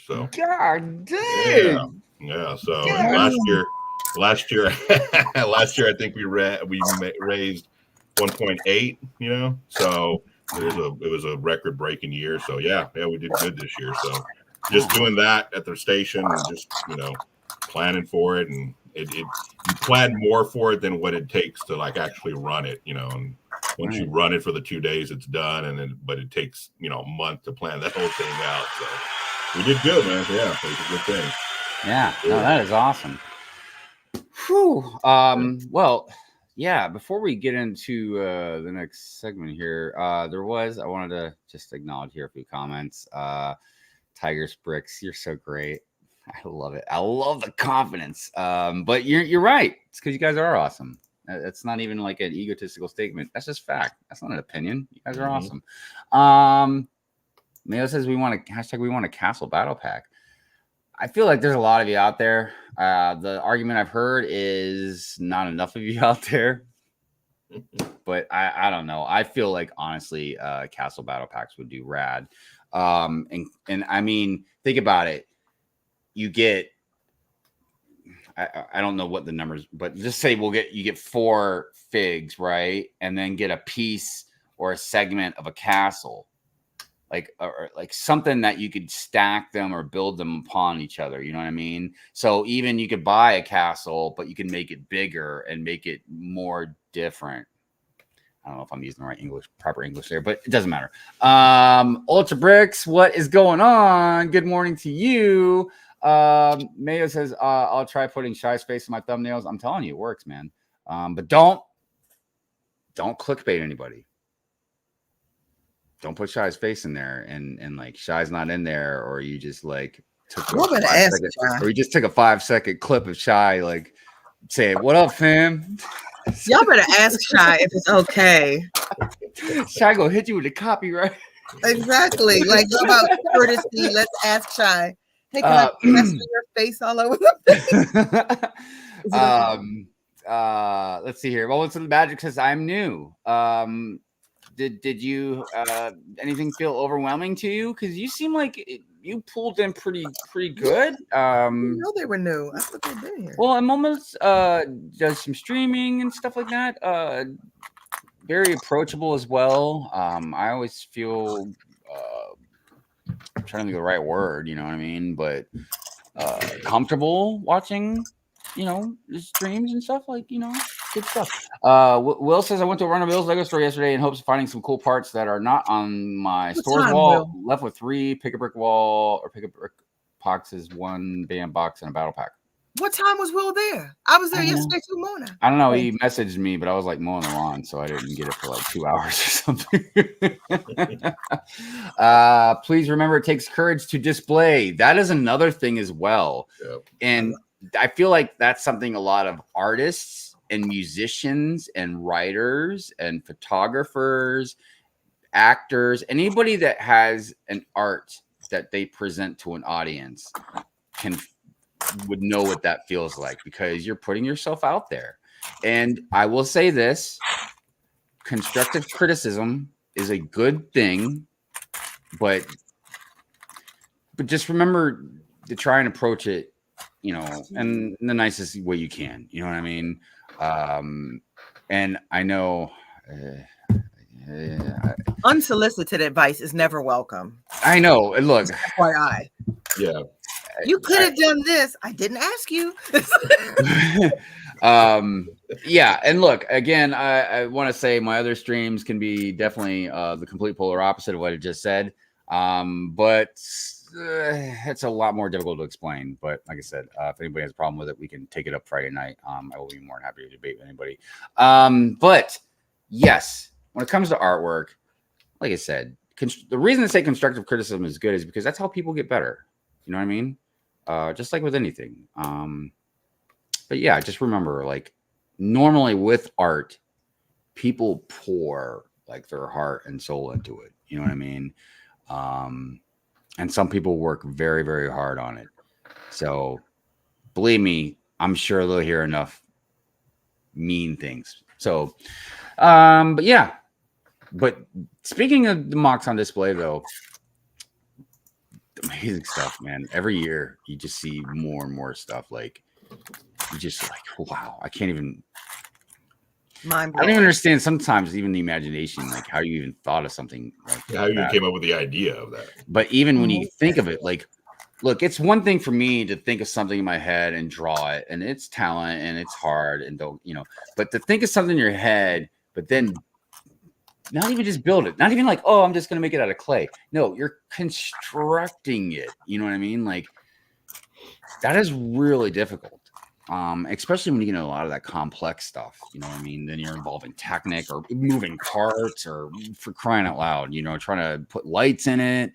So
God dang.
Yeah. So last year, I think we raised 1.8, you know, so it was a record breaking year. So yeah, we did good this year. So just doing that at the station and just, you know, planning for it, and you plan more for it than what it takes to like actually run it, you know. And once you run it for the 2 days, it's done. But it takes, you know, a month to plan that whole thing out. So we did good, man. Yeah, it was a good thing.
Yeah, no, that is awesome. Whew. Well, yeah, before we get into the next segment here, I wanted to just acknowledge here a few comments. Tigers Bricks, you're so great. I love it. I love the confidence. But you're right. It's because you guys are awesome. It's not even like an egotistical statement. That's just fact. That's not an opinion. You guys are awesome. Mayo says we want a castle battle pack. I feel like there's a lot of you out there. The argument I've heard is not enough of you out there. But I don't know. I feel like honestly, castle battle packs would do rad. And I mean, think about it. You get, I don't know what the numbers, but just say you get 4 figs, right? And then get a piece or a segment of a castle, or like something that you could stack them or build them upon each other. You know what I mean? So even you could buy a castle, but you can make it bigger and make it more different. I don't know if I'm using the right proper English there, but it doesn't matter. Ultra Bricks, what is going on? Good morning to you. Mayo says, I'll try putting Shy's face in my thumbnails. I'm telling you, it works, man. But don't clickbait anybody. Don't put Shy's face in there and like Shy's not in there, or you just like took a 5-second clip of Shy like saying, "What up, fam?"
Y'all better ask Shy if it's okay.
Shy gonna hit you with the copyright.
Exactly. Like about courtesy. Let's ask Shy. Hey, can I plaster your face all over the
place? Let's see here. Well, what's the magic says I'm new. Did you anything feel overwhelming to you? Because you seem like you pulled in pretty good.
I know they were new. I thought they'd been here.
Well, and Moments does some streaming and stuff like that. Very approachable as well. I always feel I'm trying to think of the right word, you know what I mean? But comfortable watching, you know, the streams and stuff, like, you know. Good stuff. Will says I went to a Run of Bill's Lego store yesterday in hopes of finding some cool parts that are not on my store's wall. Will? Left with 3 pick a brick wall or pick a brick boxes, 1 band box, and a battle pack.
What time was Will there? I was there yesterday too, Mona.
I don't know. He messaged me, but I was like mowing the lawn, so I didn't get it for like 2 hours or something. Please remember, it takes courage to display. That is another thing as well. Yep. And I feel like that's something a lot of artists and musicians and writers and photographers, actors, anybody that has an art that they present to an audience would know what that feels like, because you're putting yourself out there. And I will say this, constructive criticism is a good thing, but just remember to try and approach it, you know, in the nicest way you can, you know what I mean? And I know
unsolicited advice is never welcome.
I know. Look,
FYI.
Yeah.
You could have done this. I didn't ask you.
Yeah. And look, again, I want to say my other streams can be definitely the complete polar opposite of what I just said. But it's a lot more difficult to explain. But like I said, if anybody has a problem with it, we can take it up Friday night. I will be more than happy to debate with anybody. But yes, when it comes to artwork, like I said, the reason to say constructive criticism is good is because that's how people get better. You know what I mean? Just like with anything. But yeah, just remember, like, normally with art, people pour like their heart and soul into it. You know what I mean? And some people work very, very hard on it. So believe me, I'm sure they'll hear enough mean things. So, but yeah. But speaking of the mocks on display, though, amazing stuff, man. Every year you just see more and more stuff. Like, you just like, wow, I can't even. I don't even understand sometimes even the imagination, like how you even thought of something like
how you came up with the idea of that.
But even when you think of it, like, look, it's one thing for me to think of something in my head and draw it, and it's talent and it's hard and don't, you know, but to think of something in your head, but then not even just build it, not even like, oh, I'm just going to make it out of clay. No, you're constructing it. You know what I mean? Like, that is really difficult. Especially when you get a lot of that complex stuff, you know what I mean? Then you're involving Technic or moving parts or, for crying out loud, you know, trying to put lights in it.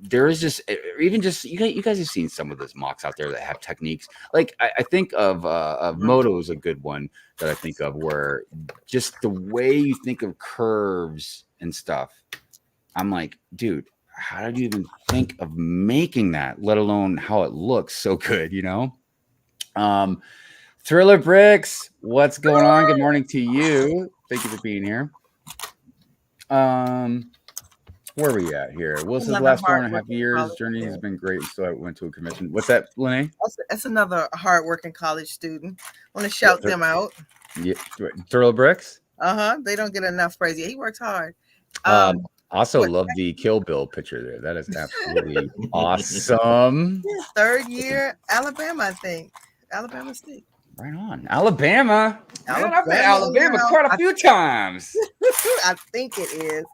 There is just, even just, you guys have seen some of those mocks out there that have techniques. Like, I think of Moto is a good one that I think of, where just the way you think of curves and stuff, I'm like, dude, how did you even think of making that, let alone how it looks so good, you know? Drewbrickz, what's going on? Good morning to you. Thank you for being here. Where are we at here? Will says last 4.5 years journey has been great. So I went to a convention. What's that, Lene?
That's another hardworking college student. I want to shout them out.
Yeah, Drewbrickz.
They don't get enough praise. Yeah, he works hard.
Also love the Kill Bill picture there. That is absolutely awesome.
Third year, Alabama, I think. Alabama State.
Right on. Alabama. Man, I've been to Alabama quite a few times.
I think it is.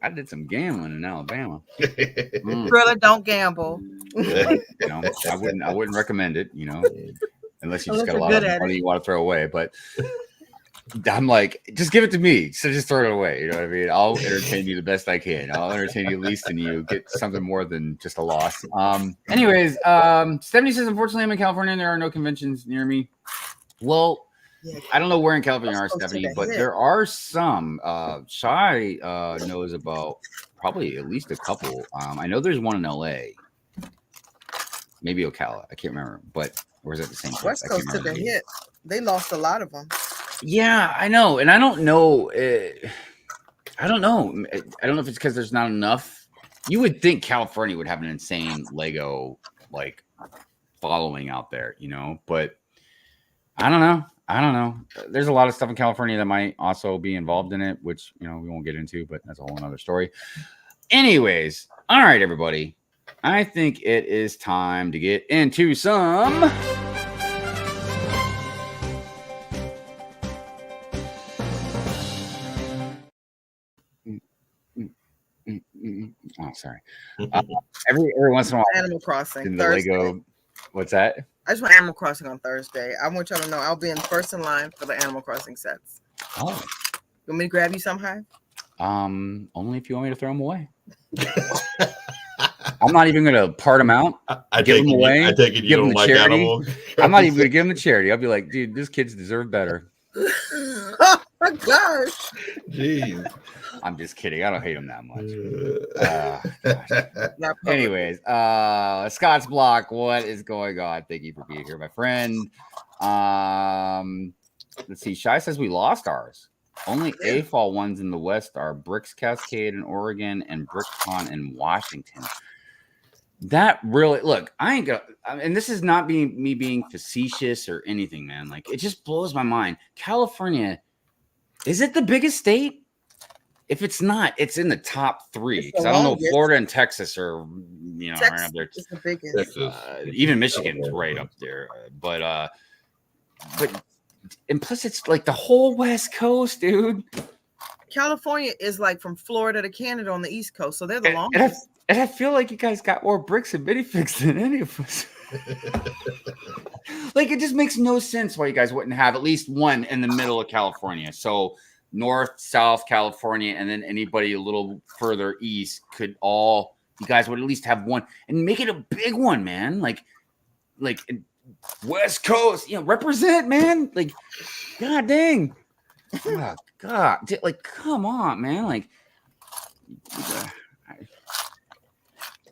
I did some gambling in Alabama.
Brother, don't gamble.
You know, I wouldn't recommend it, you know, unless you just got a lot of money you want to throw away. But I'm like, just give it to me. So just throw it away. You know what I mean? I'll entertain you the best I can. I'll entertain you least in you. Get something more than just a loss. Anyways, Stephanie says, unfortunately, I'm in California and there are no conventions near me. Well, I don't know where in California you are, Stephanie, but there are some. Shy knows about probably at least a couple. I know there's one in LA. Maybe Ocala. I can't remember. But or is that the same place?
West Coast took a hit. They lost a lot of them. Yeah,
I know. And I don't know. I don't know. I don't know if it's because there's not enough. You would think California would have an insane Lego like following out there, you know, but I don't know. There's a lot of stuff in California that might also be involved in it, which, you know, we won't get into, but that's a whole other story. Anyways, all right, everybody. I think it is time to get into some sorry. Every once in a while,
Animal Crossing
in the
Thursday.
Lego. What's that?
I just want Animal Crossing on Thursday. I want y'all to know I'll be in first in line for the Animal Crossing sets.
Oh.
You want me to grab you some, Hive?
Only if you want me to throw them away. I'm not even gonna part them out.
I
give
take
them away.
I take it you
give
don't
them to
like
charity.
animal.
I'm not even gonna give them to charity. I'll be like, dude, these kids deserve better.
Oh my gosh.
Jeez.
I'm just kidding. I don't hate them that much.
Not public.
Anyways, Scott's Block, what is going on? Thank you for being here, my friend. Let's see. Shy says we lost ours. Only AFOL ones in the West are Brickz Cascade in Oregon and BrickCon in Washington. That really, look, I ain't gonna, and this is not me being facetious or anything, man. Like, it just blows my mind. California, is it the biggest state? If it's not, it's in the top 3. Because I don't know, Florida and Texas are,
Texas
right up there.
is the biggest.
Even Michigan's right up there. But and plus it's like the whole West Coast, dude.
California is like from Florida to Canada on the East Coast, so they're the longest.
And I feel like you guys got more bricks and minifigs than any of us. Like, it just makes no sense why you guys wouldn't have at least one in the middle of California. So North, South California, and then anybody a little further east you guys would at least have one and make it a big one, man. Like West Coast, represent, man. Like, god dang. Oh, God. Like, come on, man. Like,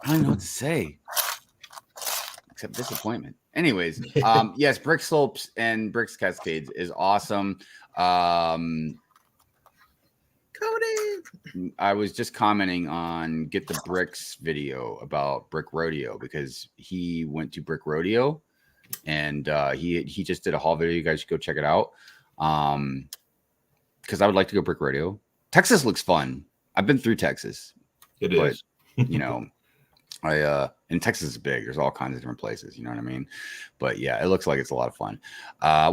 I don't know what to say except disappointment. Anyways, yes, Brick Slopes and Brickz Cascades is awesome. Cody, I was just commenting on Get the Bricks video about Brick Rodeo because he went to Brick Rodeo and he just did a haul video. You guys should go check it out. Because I would like to go Brick Rodeo. Texas looks fun. I've been through Texas.
It is.
And Texas is big. There's all kinds of different places. You know what I mean? But yeah, it looks like it's a lot of fun.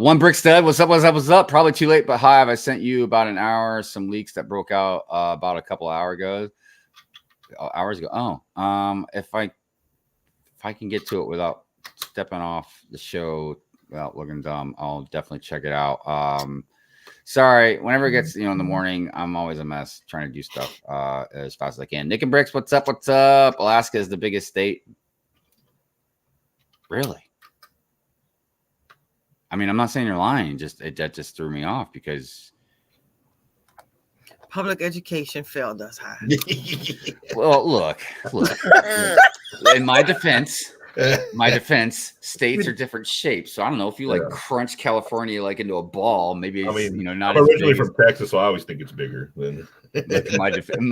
One Brick Stud. What's up? Probably too late, but Hive, I sent you about an hour, some leaks that broke out about a couple hours ago. If I can get to it without stepping off the show without looking dumb, I'll definitely check it out. Sorry, whenever it gets in the morning, I'm always a mess trying to do stuff as fast as I can. Nick and Bricks, what's up? Alaska is the biggest state. Really? I mean, I'm not saying you're lying. That just threw me off because
public education failed us high.
Well, look. In my defense, states are different shapes. So I don't know if you crunch California into a ball. Maybe it's, not.
I'm originally from Texas, so I always think it's bigger than.
In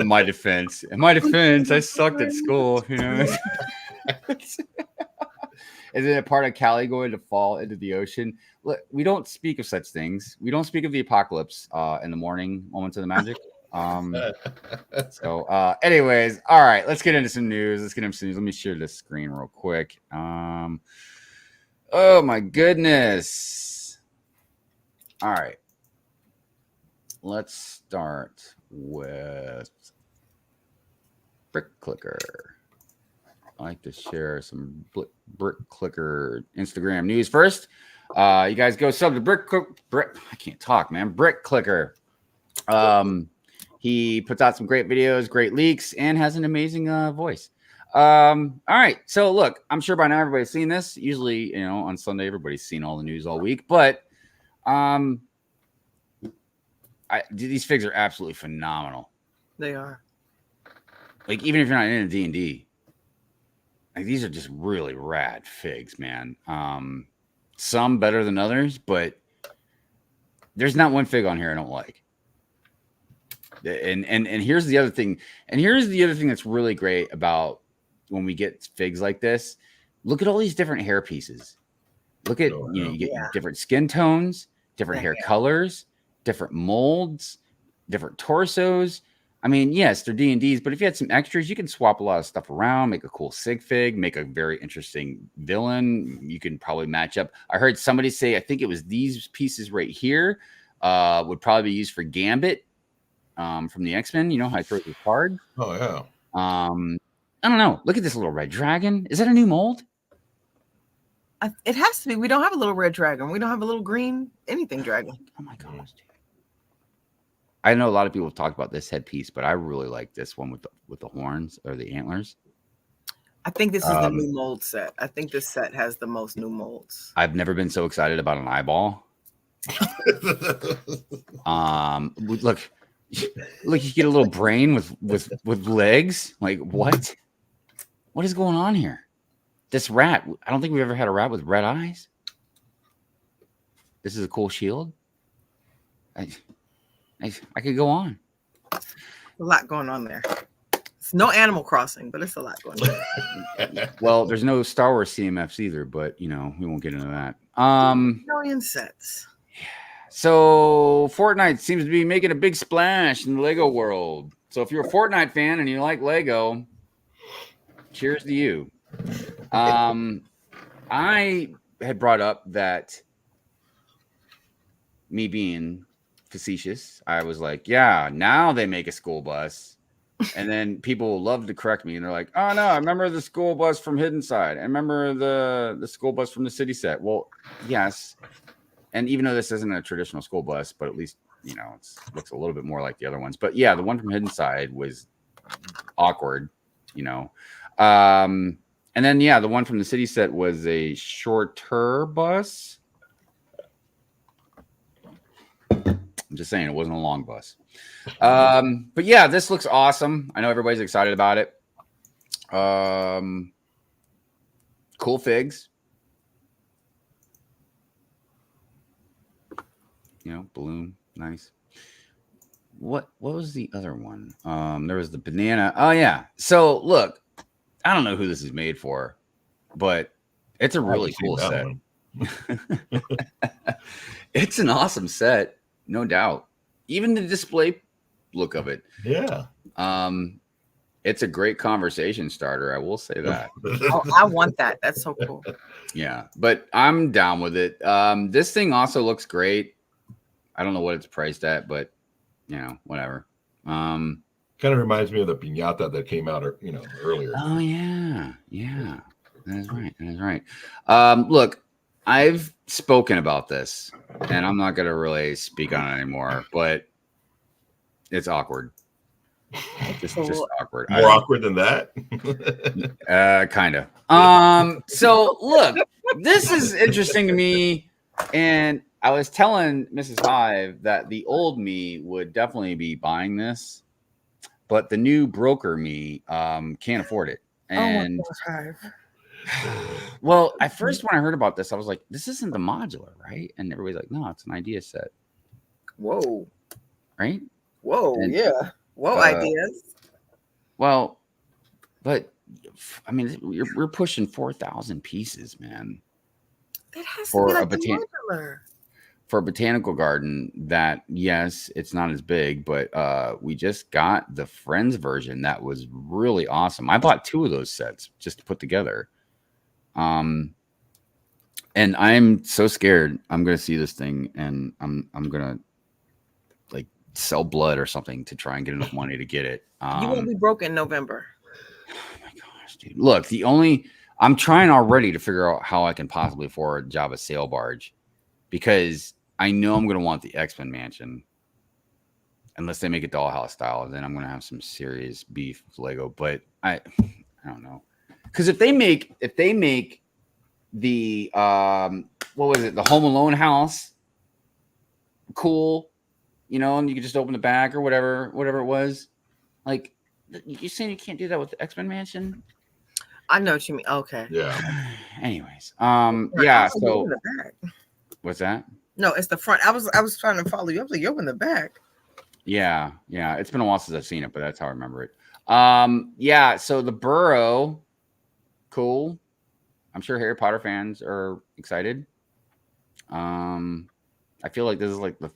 my defense, I sucked at school. Isn't it part of Cali going to fall into the ocean? Look, we don't speak of such things. We don't speak of the apocalypse in the morning moments of the magic. Anyways, all right, let's get into some news. Let me share this screen real quick. Oh my goodness. All right. Let's start with Brick Clicker. I like to share some Brick Clicker Instagram news first. You guys go sub to Brick. I can't talk, man. Brick Clicker. He puts out some great videos, great leaks, and has an amazing voice. All right. So look, I'm sure by now everybody's seen this. Usually, on Sunday, everybody's seen all the news all week. But these figs are absolutely phenomenal.
They are.
Like, even if you're not into D&D, like, these are just really rad figs, man. Some better than others, but there's not one fig on here I don't like. And here's the other thing. And here's the other thing that's really great about when we get figs like this. Look at all these different hair pieces. Look at, you get different skin tones, different hair colors, different molds, different torsos. I mean, yes, they're D&Ds, but if you had some extras, you can swap a lot of stuff around, make a cool sigfig, make a very interesting villain. You can probably match up. I heard somebody say, I think it was these pieces right here would probably be used for Gambit. From the X-Men, how he throws his card.
Oh yeah.
I don't know. Look at this little red dragon. Is that a new mold?
It has to be. We don't have a little red dragon. We don't have a little green anything dragon.
Oh my gosh, dude. I know a lot of people have talked about this headpiece, but I really like this one with the horns or the antlers.
I think this is the new mold set. I think this set has the most new molds.
I've never been so excited about an eyeball. Look, you get a little brain with legs. Like what? What is going on here? This rat. I don't think we've ever had a rat with red eyes. This is a cool shield. I could go on.
A lot going on there. It's no Animal Crossing, but it's a lot going on.
Well, there's no Star Wars CMFs either, but we won't get into that.
Million sets.
So Fortnite seems to be making a big splash in the Lego world. So if you're a Fortnite fan and you like Lego, cheers to you. I had brought up that, me being facetious, I was like, yeah, now they make a school bus. And then people love to correct me and they're like, oh no, I remember the school bus from Hidden Side. I remember the school bus from the city set. Well, yes. And even though this isn't a traditional school bus, but at least, it looks a little bit more like the other ones. But yeah, the one from Hidden Side was awkward, And then, yeah, the one from the city set was a shorter bus. I'm just saying it wasn't a long bus. But yeah, this looks awesome. I know everybody's excited about it. Cool figs. Balloon, nice. What was the other one? There was the banana. Oh yeah. So look, I don't know who this is made for, but it's a really cool set. It's an awesome set, no doubt. Even the display look of it.
Yeah.
It's a great conversation starter. I will say that.
Oh, I want that. That's so cool.
Yeah, but I'm down with it. This thing also looks great. I don't know what it's priced at, but whatever.
Kind of reminds me of the piñata that came out, earlier.
Oh yeah, that is right. Look, I've spoken about this, and I'm not gonna really speak on it anymore. But it's awkward. Just awkward.
More awkward than that.
Kind of. So look, this is interesting to me, and I was telling Mrs. Hive that the old me would definitely be buying this, but the new broker me can't afford it. And well, at first when I heard about this, I was like, "This isn't the modular, right?" And everybody's like, "No, it's an idea set."
Whoa!
Right?
Whoa! And, yeah. Whoa! Ideas. Well,
but I mean, we're pushing 4,000 pieces, man.
That has to be like the modular.
For a botanical garden that, yes, it's not as big, but we just got the Friends version that was really awesome. I bought 2 of those sets just to put together. And I'm so scared I'm gonna see this thing and I'm gonna like sell blood or something to try and get enough money to get it.
You won't be broke in November.
Oh my gosh, dude. Look, I'm trying already to figure out how I can possibly afford a Java sail barge, because I know I'm going to want the X-Men mansion unless they make it dollhouse style. Then I'm going to have some serious beef with Lego. But I don't know, because if they make the what was it, the Home Alone house cool, and you can just open the back or whatever it was. Like, you're saying you can't do that with the X-Men mansion?
I know what you mean. Okay.
Yeah.
Anyways, yeah. So what's that?
No, it's the front. I was trying to follow you. I was like, you open the back.
Yeah. It's been a while since I've seen it, but that's how I remember it. Yeah. So the burrow, cool. I'm sure Harry Potter fans are excited. I feel like this is like the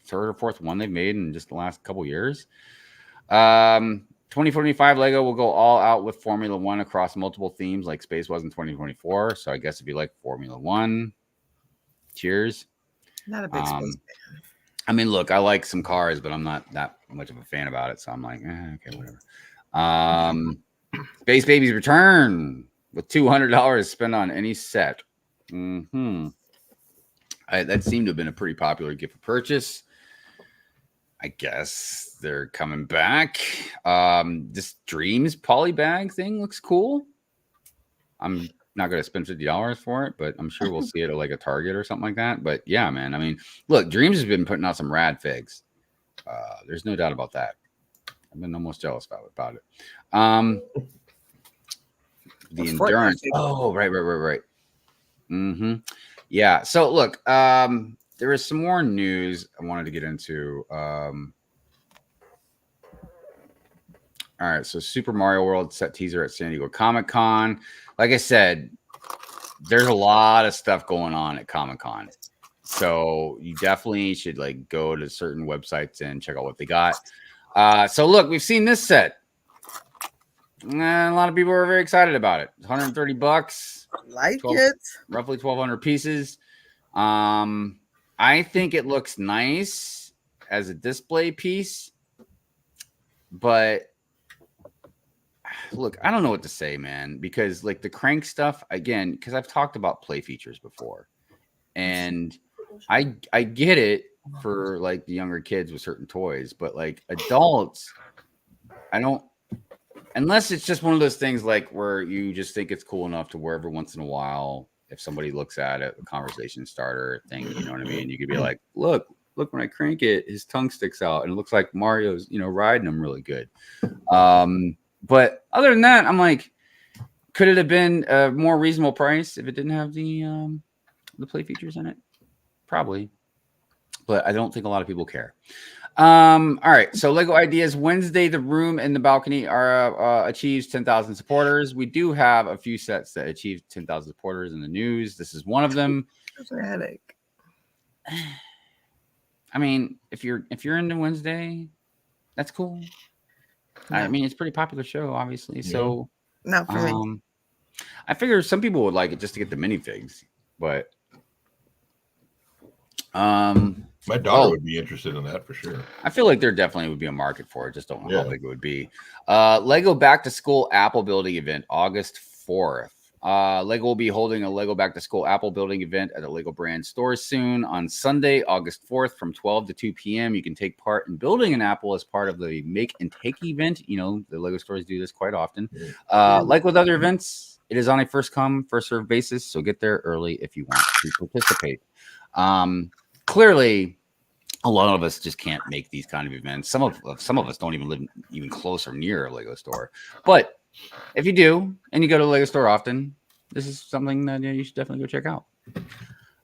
3rd or 4th one they've made in just the last couple years. 2025 Lego will go all out with Formula One across multiple themes like space was in 2024. So I guess it'd be like Formula One. Cheers.
Not a big space fan.
I mean, look, I like some cars, but I'm not that much of a fan about it. So I'm like, okay, whatever. Space Babies return with $200 spent on any set. That seemed to have been a pretty popular gift for purchase. I guess they're coming back. This Dreams polybag thing looks cool. I'm not going to spend $50 for it, but I'm sure we'll see it at like a Target or something like that. But yeah, man. I mean, look, Dreams has been putting out some rad figs. There's no doubt about that. I've been almost jealous about it. The endurance. Oh, right. Mm-hmm. Yeah. So look, there is some more news I wanted to get into. All right. So Super Mario World set teaser at San Diego Comic-Con. Like I said, there's a lot of stuff going on at Comic-Con. So you definitely should like go to certain websites and check out what they got. So look, we've seen this set. And a lot of people are very excited about it. $130.
Like it.
Roughly 1,200 pieces. I think it looks nice as a display piece, but look, I don't know what to say, man, because like the crank stuff, again, because I've talked about play features before, and I get it for like the younger kids with certain toys, but like adults, I don't, unless it's just one of those things like where you just think it's cool enough to wear every once in a while. If somebody looks at it, a conversation starter thing, you know what I mean? You could be like, look, when I crank it, his tongue sticks out and it looks like Mario's, riding him really good. But other than that, I'm like, could it have been a more reasonable price if it didn't have the play features in it? Probably. But I don't think a lot of people care. All right. So Lego Ideas Wednesday, the room and the balcony are achieves 10,000 supporters. We do have a few sets that achieved 10,000 supporters in the news. This is one of them.
It's a headache.
I mean, if you're into Wednesday, that's cool. No. I mean, it's a pretty popular show, obviously. Yeah. So
not for me.
I figure some people would like it just to get the minifigs, but
my daughter would be interested in that for sure.
I feel like there definitely would be a market for it. Just don't know how big it would be. Lego Back to School Apple Building event, August 4th. Lego will be holding a Lego Back to School Apple Building event at a Lego brand store soon on Sunday, August 4th from 12 to 2 p.m. You can take part in building an apple as part of the Make and Take event. The Lego stores do this quite often. Like with other events, it is on a first come, first served basis. So get there early if you want to participate. Clearly, a lot of us just can't make these kind of events. Some of us don't even live even close or near a Lego store. But if you do, and you go to the Lego store often, this is something that you should definitely go check out.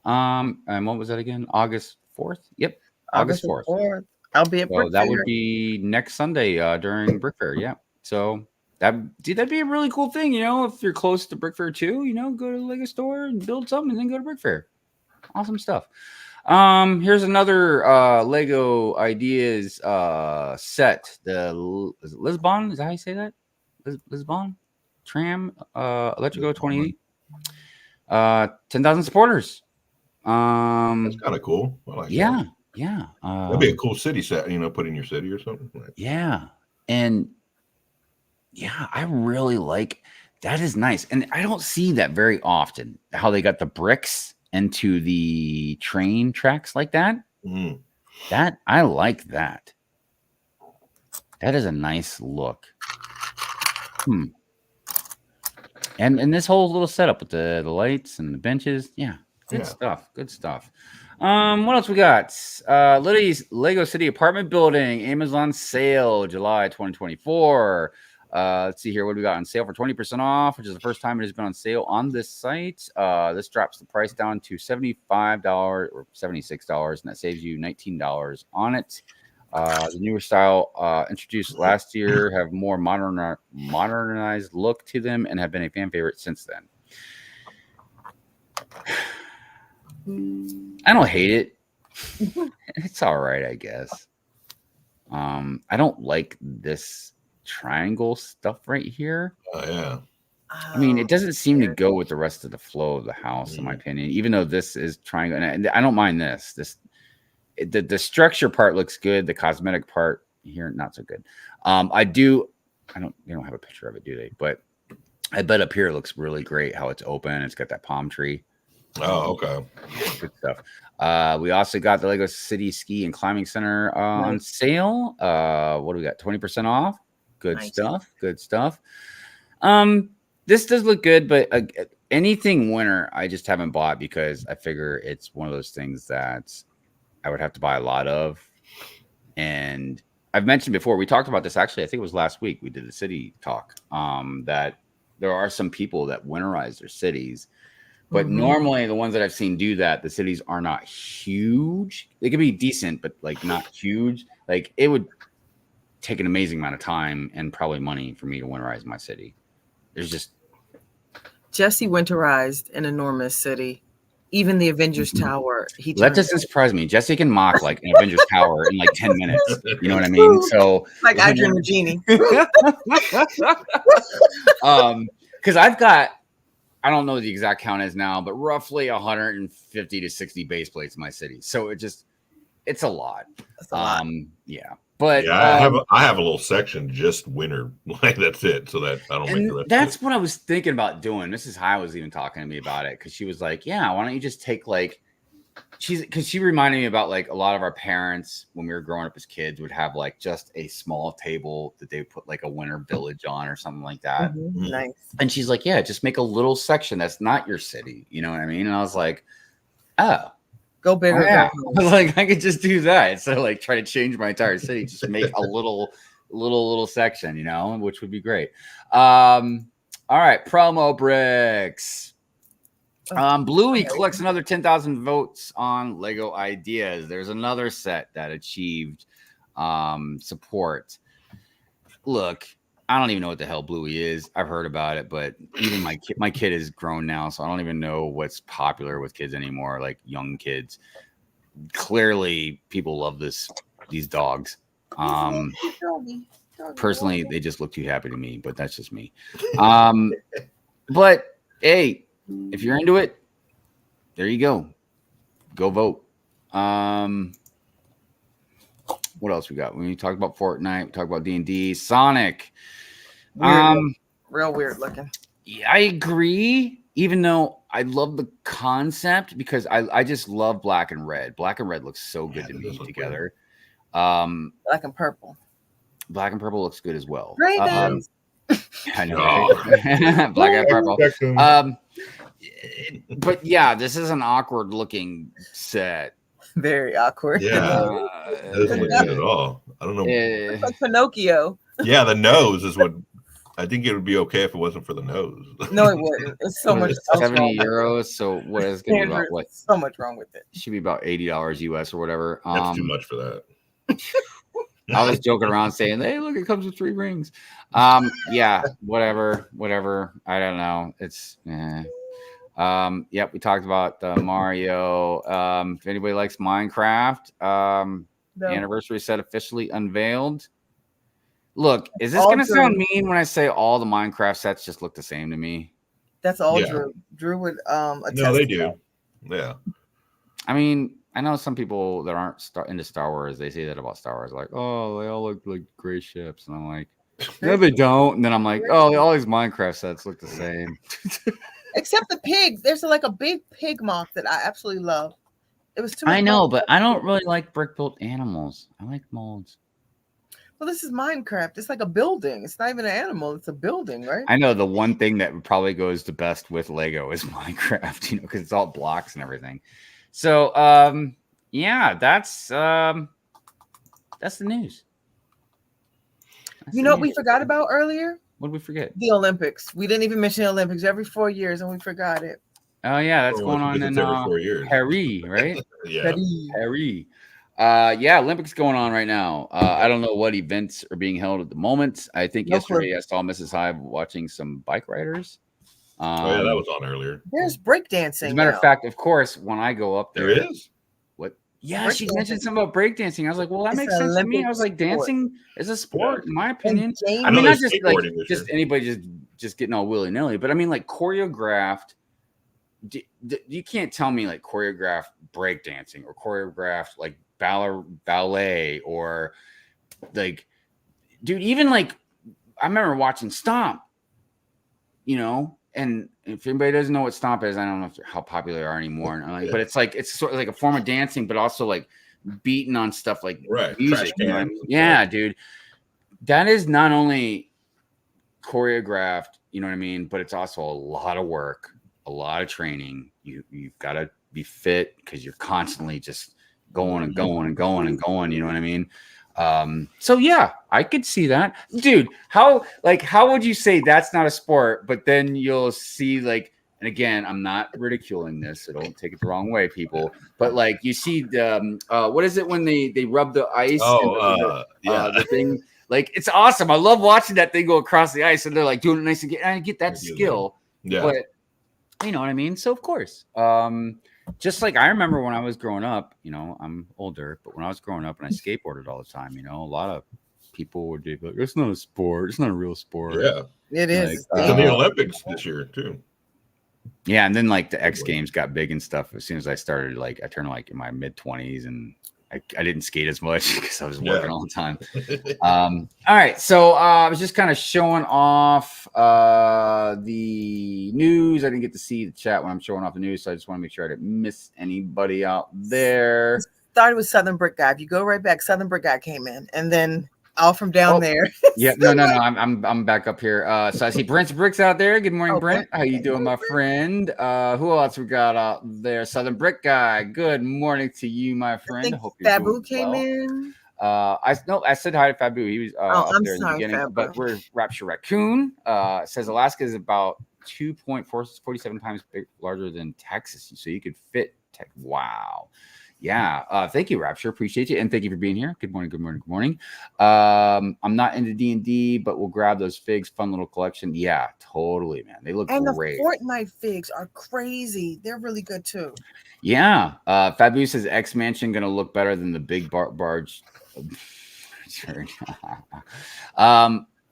And what was that again? August 4th? Yep, August 4th.
I'll be at Brick Fair.
That would be next Sunday during Brick Fair. Yeah. So that'd be a really cool thing. If you're close to Brick Fair too, go to the Lego store and build something, and then go to Brick Fair. Awesome stuff. Here's another Lego Ideas set. Is it Lisbon? Is that how you say that? Lisbon Tram Electrico 28. 10,000 supporters.
That's kind of cool. I like that.
Yeah.
That'd be a cool city set, put in your city or something.
Yeah. And yeah, I really like that. Is nice. And I don't see that very often, how they got the bricks into the train tracks like that. That I like that. That is a nice look. And this whole little setup with the lights and the benches. Yeah. Good stuff. What else we got? Liddy's Lego City apartment building, Amazon sale, July 2024. Let's see here. What do we got on sale for 20% off, which is the first time it has been on sale on this site. This drops the price down to $75 or $76, and that saves you $19 on it. The newer style introduced last year have more modernized look to them and have been a fan favorite since then. I don't hate it. It's all right, I guess. I don't like this triangle stuff right here.
Oh yeah.
I mean, it doesn't seem to go with the rest of the flow of the house, in my opinion. Even though this is triangle, and I don't mind this. The structure part looks good. The cosmetic part here, not so good. I do They don't have a picture of it, do they? But I bet up here it looks really great how it's open. It's got that palm tree.
Oh, okay.
Good stuff. We also got the Lego City Ski and Climbing Center on sale. What do we got? 20% off. Good stuff. Good stuff. This does look good, but anything winter, I just haven't bought because I figure it's one of those things that I would have to buy a lot of. And I've mentioned before, we talked about this actually, I think it was last week. We did the city talk, that there are some people that winterize their cities. But normally the ones that I've seen do that, the cities are not huge. They could be decent, but like not huge. Like it would take an amazing amount of time and probably money for me to winterize my city. There's just
Jesse winterized an enormous city. Even the Avengers Tower.
That doesn't surprise me. Jesse can mock like an Avengers Tower in like 10 minutes. You know what I mean? So
like I Dream of Genie.
Because I've got, I don't know what the exact count is now, but roughly 150 to 60 base plates in my city. So it's a lot.
That's a lot.
Yeah. But
yeah, I have a little section just winter, like that's it, so that I don't make the rest.
That's what I was thinking about doing. Mrs. High was even talking to me about it because she was like, "Yeah, why don't you just take like?" She reminded me about like a lot of our parents when we were growing up as kids would have like just a small table that they would put like a winter village on or something like that.
Nice.
And she's like, "Yeah, just make a little section that's not your city." You know what I mean? And I was like, "Oh."
Go bigger.
Yeah. I was like, I could just do that instead of like try to change my entire city. Just make a little section, you know, which would be great. All right, promo bricks. Bluey collects another 10,000 votes on Lego Ideas. There's another set that achieved support. Look, I don't even know what the hell Bluey is. I've heard about it, but even my kid is grown now, so I don't even know what's popular with kids anymore, like young kids. Clearly, people love these dogs. Personally, they just look too happy to me, but that's just me. But hey, if you're into it, there you go. Go vote. What else we got? When we talk about Fortnite, we talk about D&D, Sonic.
Real weird looking.
Yeah, I agree. Even though I love the concept because I just love black and red. Black and red looks so good to me together.
Black and purple.
Black and purple looks good as well.
Great.
I know. Right? Black and purple. But yeah, this is an awkward looking set.
Very awkward.
Yeah, it doesn't look good at all. I don't know.
It's like Pinocchio.
Yeah, the nose is what I think it would be okay if it wasn't for the nose.
No, it wouldn't. It's so much.
70 euros. So what is going to be about what?
So much wrong with it.
It should be about $80 US or whatever.
That's too much for that.
I was joking around saying, "Hey, look, it comes with 3 rings." Yeah, whatever. I don't know. It's. Yep, we talked about Mario. If anybody likes Minecraft, the anniversary set officially unveiled. Look, is this going to sound mean when I say all the Minecraft sets just look the same to me?
That's all Drew. Drew would
no, they do. Yeah.
I mean, I know some people that aren't into Star Wars, they say that about Star Wars, like, oh, they all look like gray ships. And I'm like, no, they don't. And then I'm like, oh, all these Minecraft sets look the same.
Except the pig. There's like a big pig mock that I absolutely love. It was too much.
I know, but I don't really like brick built animals. I like molds.
Well, this is Minecraft. It's like a building. It's not even an animal. It's a building, right?
I know the one thing that probably goes the best with Lego is Minecraft, you know, because it's all blocks and everything. So, yeah, that's the news.
You know what we forgot about earlier?
What did we forget?
The Olympics. We didn't even mention the Olympics every 4 years, and we forgot it.
Oh yeah, that's going on in
every 4 years.
Paris, right?
Yeah.
Paris. Yeah, Olympics going on right now. I don't know what events are being held at the moment. I think yesterday I saw Mrs. Hive watching some bike riders.
Oh yeah, that was on earlier.
There's breakdancing.
As a matter of fact, of course, when I go up there,
there is.
What? Yeah, she mentioned something about breakdancing. I was like, well, that makes sense to me. I was like, dancncing is a sport, in my opinion. I mean, not just like just anybody just getting all willy nilly, but I mean, like choreographed. You can't tell me like choreographed breakdancing or choreographed like ballet or like, dude, even like I remember watching Stomp, you know, and if anybody doesn't know what Stomp is, I don't know how popular they are anymore. But it's sort of like a form of dancing, but also like beating on stuff like music. You know what I mean? Yeah, dude. That is not only choreographed, you know what I mean, but it's also a lot of work, a lot of training. You've got to be fit because you're constantly just going and going and going and going. You know what I mean? So yeah, I could see that, dude. How would you say that's not a sport? But then you'll see like, and again, I'm not ridiculing this, so don't take it the wrong way, people. But like you see the what is it when they rub the ice? The thing. Like, it's awesome. I love watching that thing go across the ice, and they're like doing it nice and I get that skill.
Yeah.
But you know what I mean? So of course, just like I remember when I was growing up, you know, I'm older, but when I was growing up and I skateboarded all the time, you know, a lot of people would be like, it's not a sport. It's not a real sport.
Yeah.
It is.
It's in the Olympics this year too.
Yeah. And then like the X Games got big and stuff. As soon as I started, like I turned like in my mid-20s and I didn't skate as much because I was working all the time. All right. So I was just kind of showing off the news. I didn't get to see the chat when I'm showing off the news. So I just want to make sure I didn't miss anybody out there.
Started with Southern Brick Guy. If you go right back, Southern Brick Guy came in. And then all from down there.
Yeah, no. I'm back up here. So I see Brent's out there. Good morning, Brent. How you doing, my friend? Who else we got out there? Southern Brick Guy. Good morning to you, my friend. I hope you're
Fabu came in.
I said hi to Fabu. He was up there in the beginning.
Fabu.
But we're Rapture Raccoon. Says Alaska is about 2.47 times larger than Texas, so you could fit. Wow. Yeah. Thank you, Rapture. Appreciate you. And thank you for being here. Good morning. Good morning. Good morning. I'm not into D&D, but we'll grab those figs. Fun little collection. Yeah, totally, man. They look great.
And the Fortnite figs are crazy. They're really good too.
Yeah. Fabu says X Mansion going to look better than the big barge.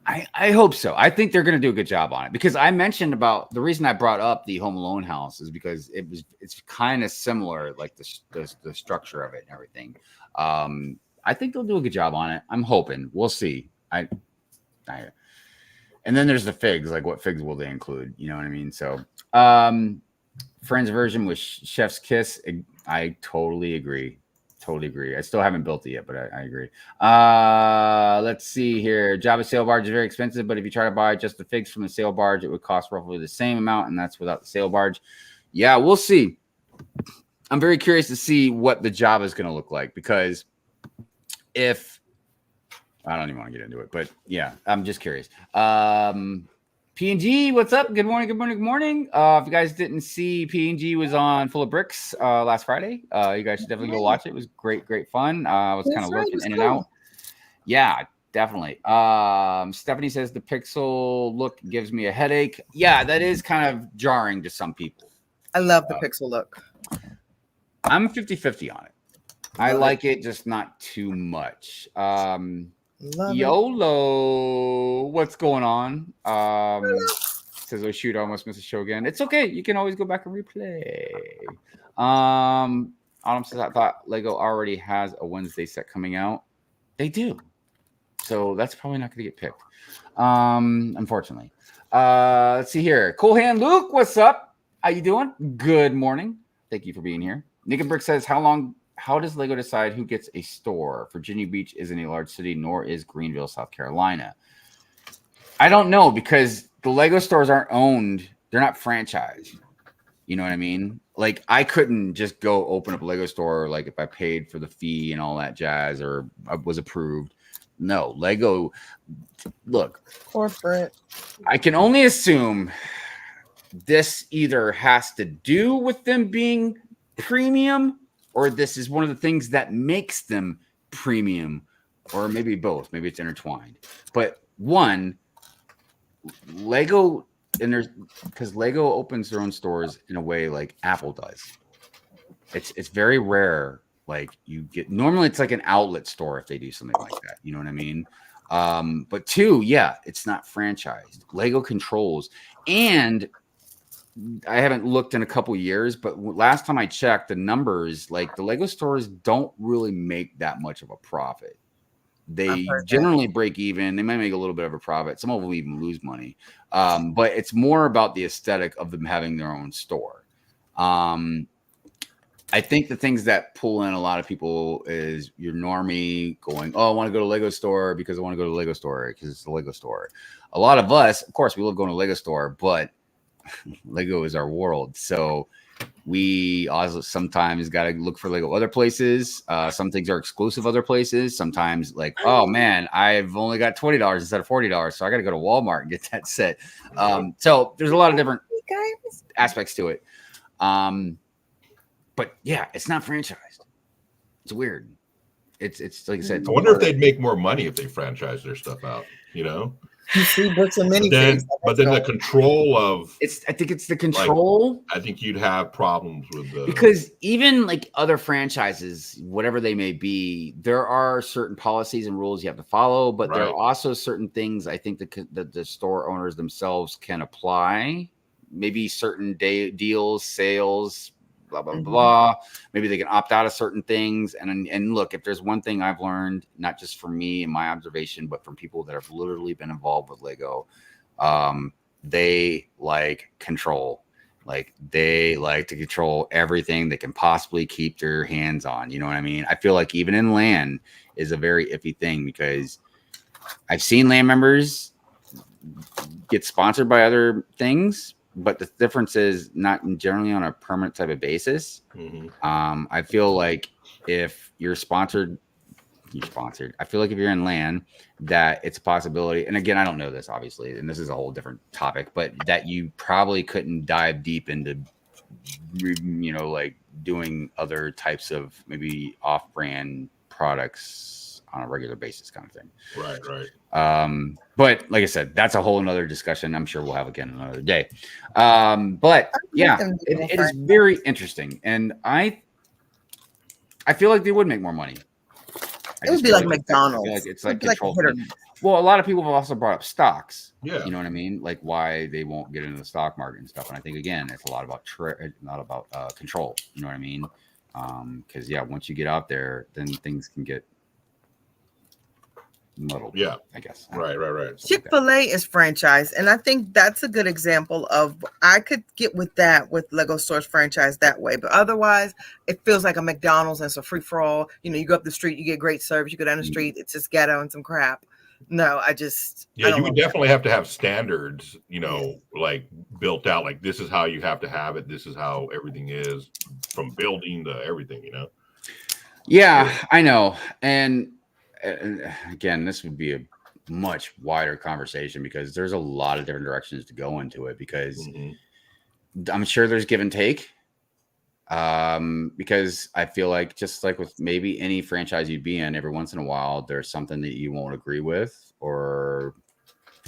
I hope so. I think they're going to do a good job on it because I mentioned about the reason I brought up the Home Alone house is because it's kind of similar, like the structure of it and everything. I think they'll do a good job on it. I'm hoping. We'll see. And then there's the figs. Like, what figs will they include? You know what I mean? So, Friends version with Chef's Kiss. I totally agree. Totally agree. I still haven't built it yet, but I agree. Let's see here. Java sail barge is very expensive, but if you try to buy just the figs from the sail barge, it would cost roughly the same amount, and that's without the sail barge. Yeah, we'll see. I'm very curious to see what the Java is going to look like because if I don't even want to get into it, but yeah, I'm just curious. P&G, what's up? Good morning, good morning, good morning. If you guys didn't see, P&G was on Full of Bricks last Friday. You guys should definitely go watch it. It was great fun. I was kind of lurking in and out. Yeah, definitely. Stephanie says the pixel look gives me a headache. Yeah, that is kind of jarring to some people.
I love the pixel look.
I'm 50-50 on it. I like it, just not too much. YOLO, what's going on? Says, oh shoot, I almost missed the show again. It's okay, you can always go back and replay. Autumn says, I thought Lego already has a Wednesday set coming out. They do, so that's probably not gonna get picked, unfortunately. Let's see here. Cool Hand Luke, what's up? How you doing? Good morning. Thank you for being here. Nick and Brick says, how does Lego decide who gets a store? Virginia Beach isn't a large city, nor is Greenville, South Carolina. I don't know because the Lego stores aren't owned. They're not franchised. You know what I mean? Like, I couldn't just go open up a Lego store, like if I paid for the fee and all that jazz or I was approved. No, Lego, look.
Corporate.
I can only assume this either has to do with them being premium or this is one of the things that makes them premium, or maybe both. Maybe it's intertwined. But one, Lego, and there's because Lego opens their own stores in a way like Apple does. It's very rare. Like you get normally it's like an outlet store if they do something like that. You know what I mean? But two, yeah, it's not franchised. Lego controls, and I haven't looked in a couple years, but last time I checked the numbers, like the Lego stores don't really make that much of a profit. They
heard that.
generally break even. They might make a little bit of a profit. Some of them even lose money. But it's more about the aesthetic of them having their own store. I think the things that pull in a lot of people is your normie going, oh, I want to go to Lego store because I want to go to the Lego store because it's the Lego store. A lot of us, of course, we love going to Lego store, but Lego is our world. So we also sometimes got to look for Lego other places. Some things are exclusive other places. Sometimes like, oh man, I've only got $20 instead of $40. So I got to go to Walmart and get that set. So there's a lot of different aspects to it. But yeah, it's not franchised. It's weird. It's like I said.
I wonder if they'd make more money if they franchise their stuff out, you know?
You see books and mini
But then the control of
I think it's the control.
Like, I think you'd have problems with the
because even like other franchises, whatever they may be, there are certain policies and rules you have to follow, but there are also certain things I think that the store owners themselves can apply. Maybe certain deals, sales, blah blah blah. Maybe they can opt out of certain things. And look, if there's one thing I've learned, not just from me and my observation, but from people that have literally been involved with Lego, they like control. Like they like to control everything they can possibly keep their hands on. You know what I mean? I feel like even in LAN is a very iffy thing because I've seen LAN members get sponsored by other things. But the difference is not generally on a permanent type of basis. I feel like if you're sponsored. I feel like if you're in LAN, that it's a possibility. And again, I don't know this obviously, and this is a whole different topic, but that you probably couldn't dive deep into, you know, like doing other types of maybe off-brand products on a regular basis kind of thing.
Right.
But like I said, that's a whole another discussion I'm sure we'll have again another day. But yeah, it is very interesting. And I feel like they would make more money.
It would be like McDonald's.
Like it's like control. Well, a lot of people have also brought up stocks.
Yeah.
You know what I mean? Like why they won't get into the stock market and stuff. And I think, again, it's a lot about not about control. You know what I mean? Because, yeah, once you get out there, then things can get muddled.
Yeah,
I guess.
Right.
Chick-fil-A is franchise, and I think that's a good example of I could get with that with Lego stores franchise that way, but otherwise it feels like a McDonald's and it's a free-for-all. You know, you go up the street, you get great service. You go down the street, it's just ghetto and some crap. No, you would
definitely have to have standards, you know, like built out. Like this is how you have to have it. This is how everything is, from building to everything. You know.
Yeah, I know, and again, this would be a much wider conversation because there's a lot of different directions to go into it because I'm sure there's give and take. Because I feel like just like with maybe any franchise you'd be in, every once in a while, there's something that you won't agree with, or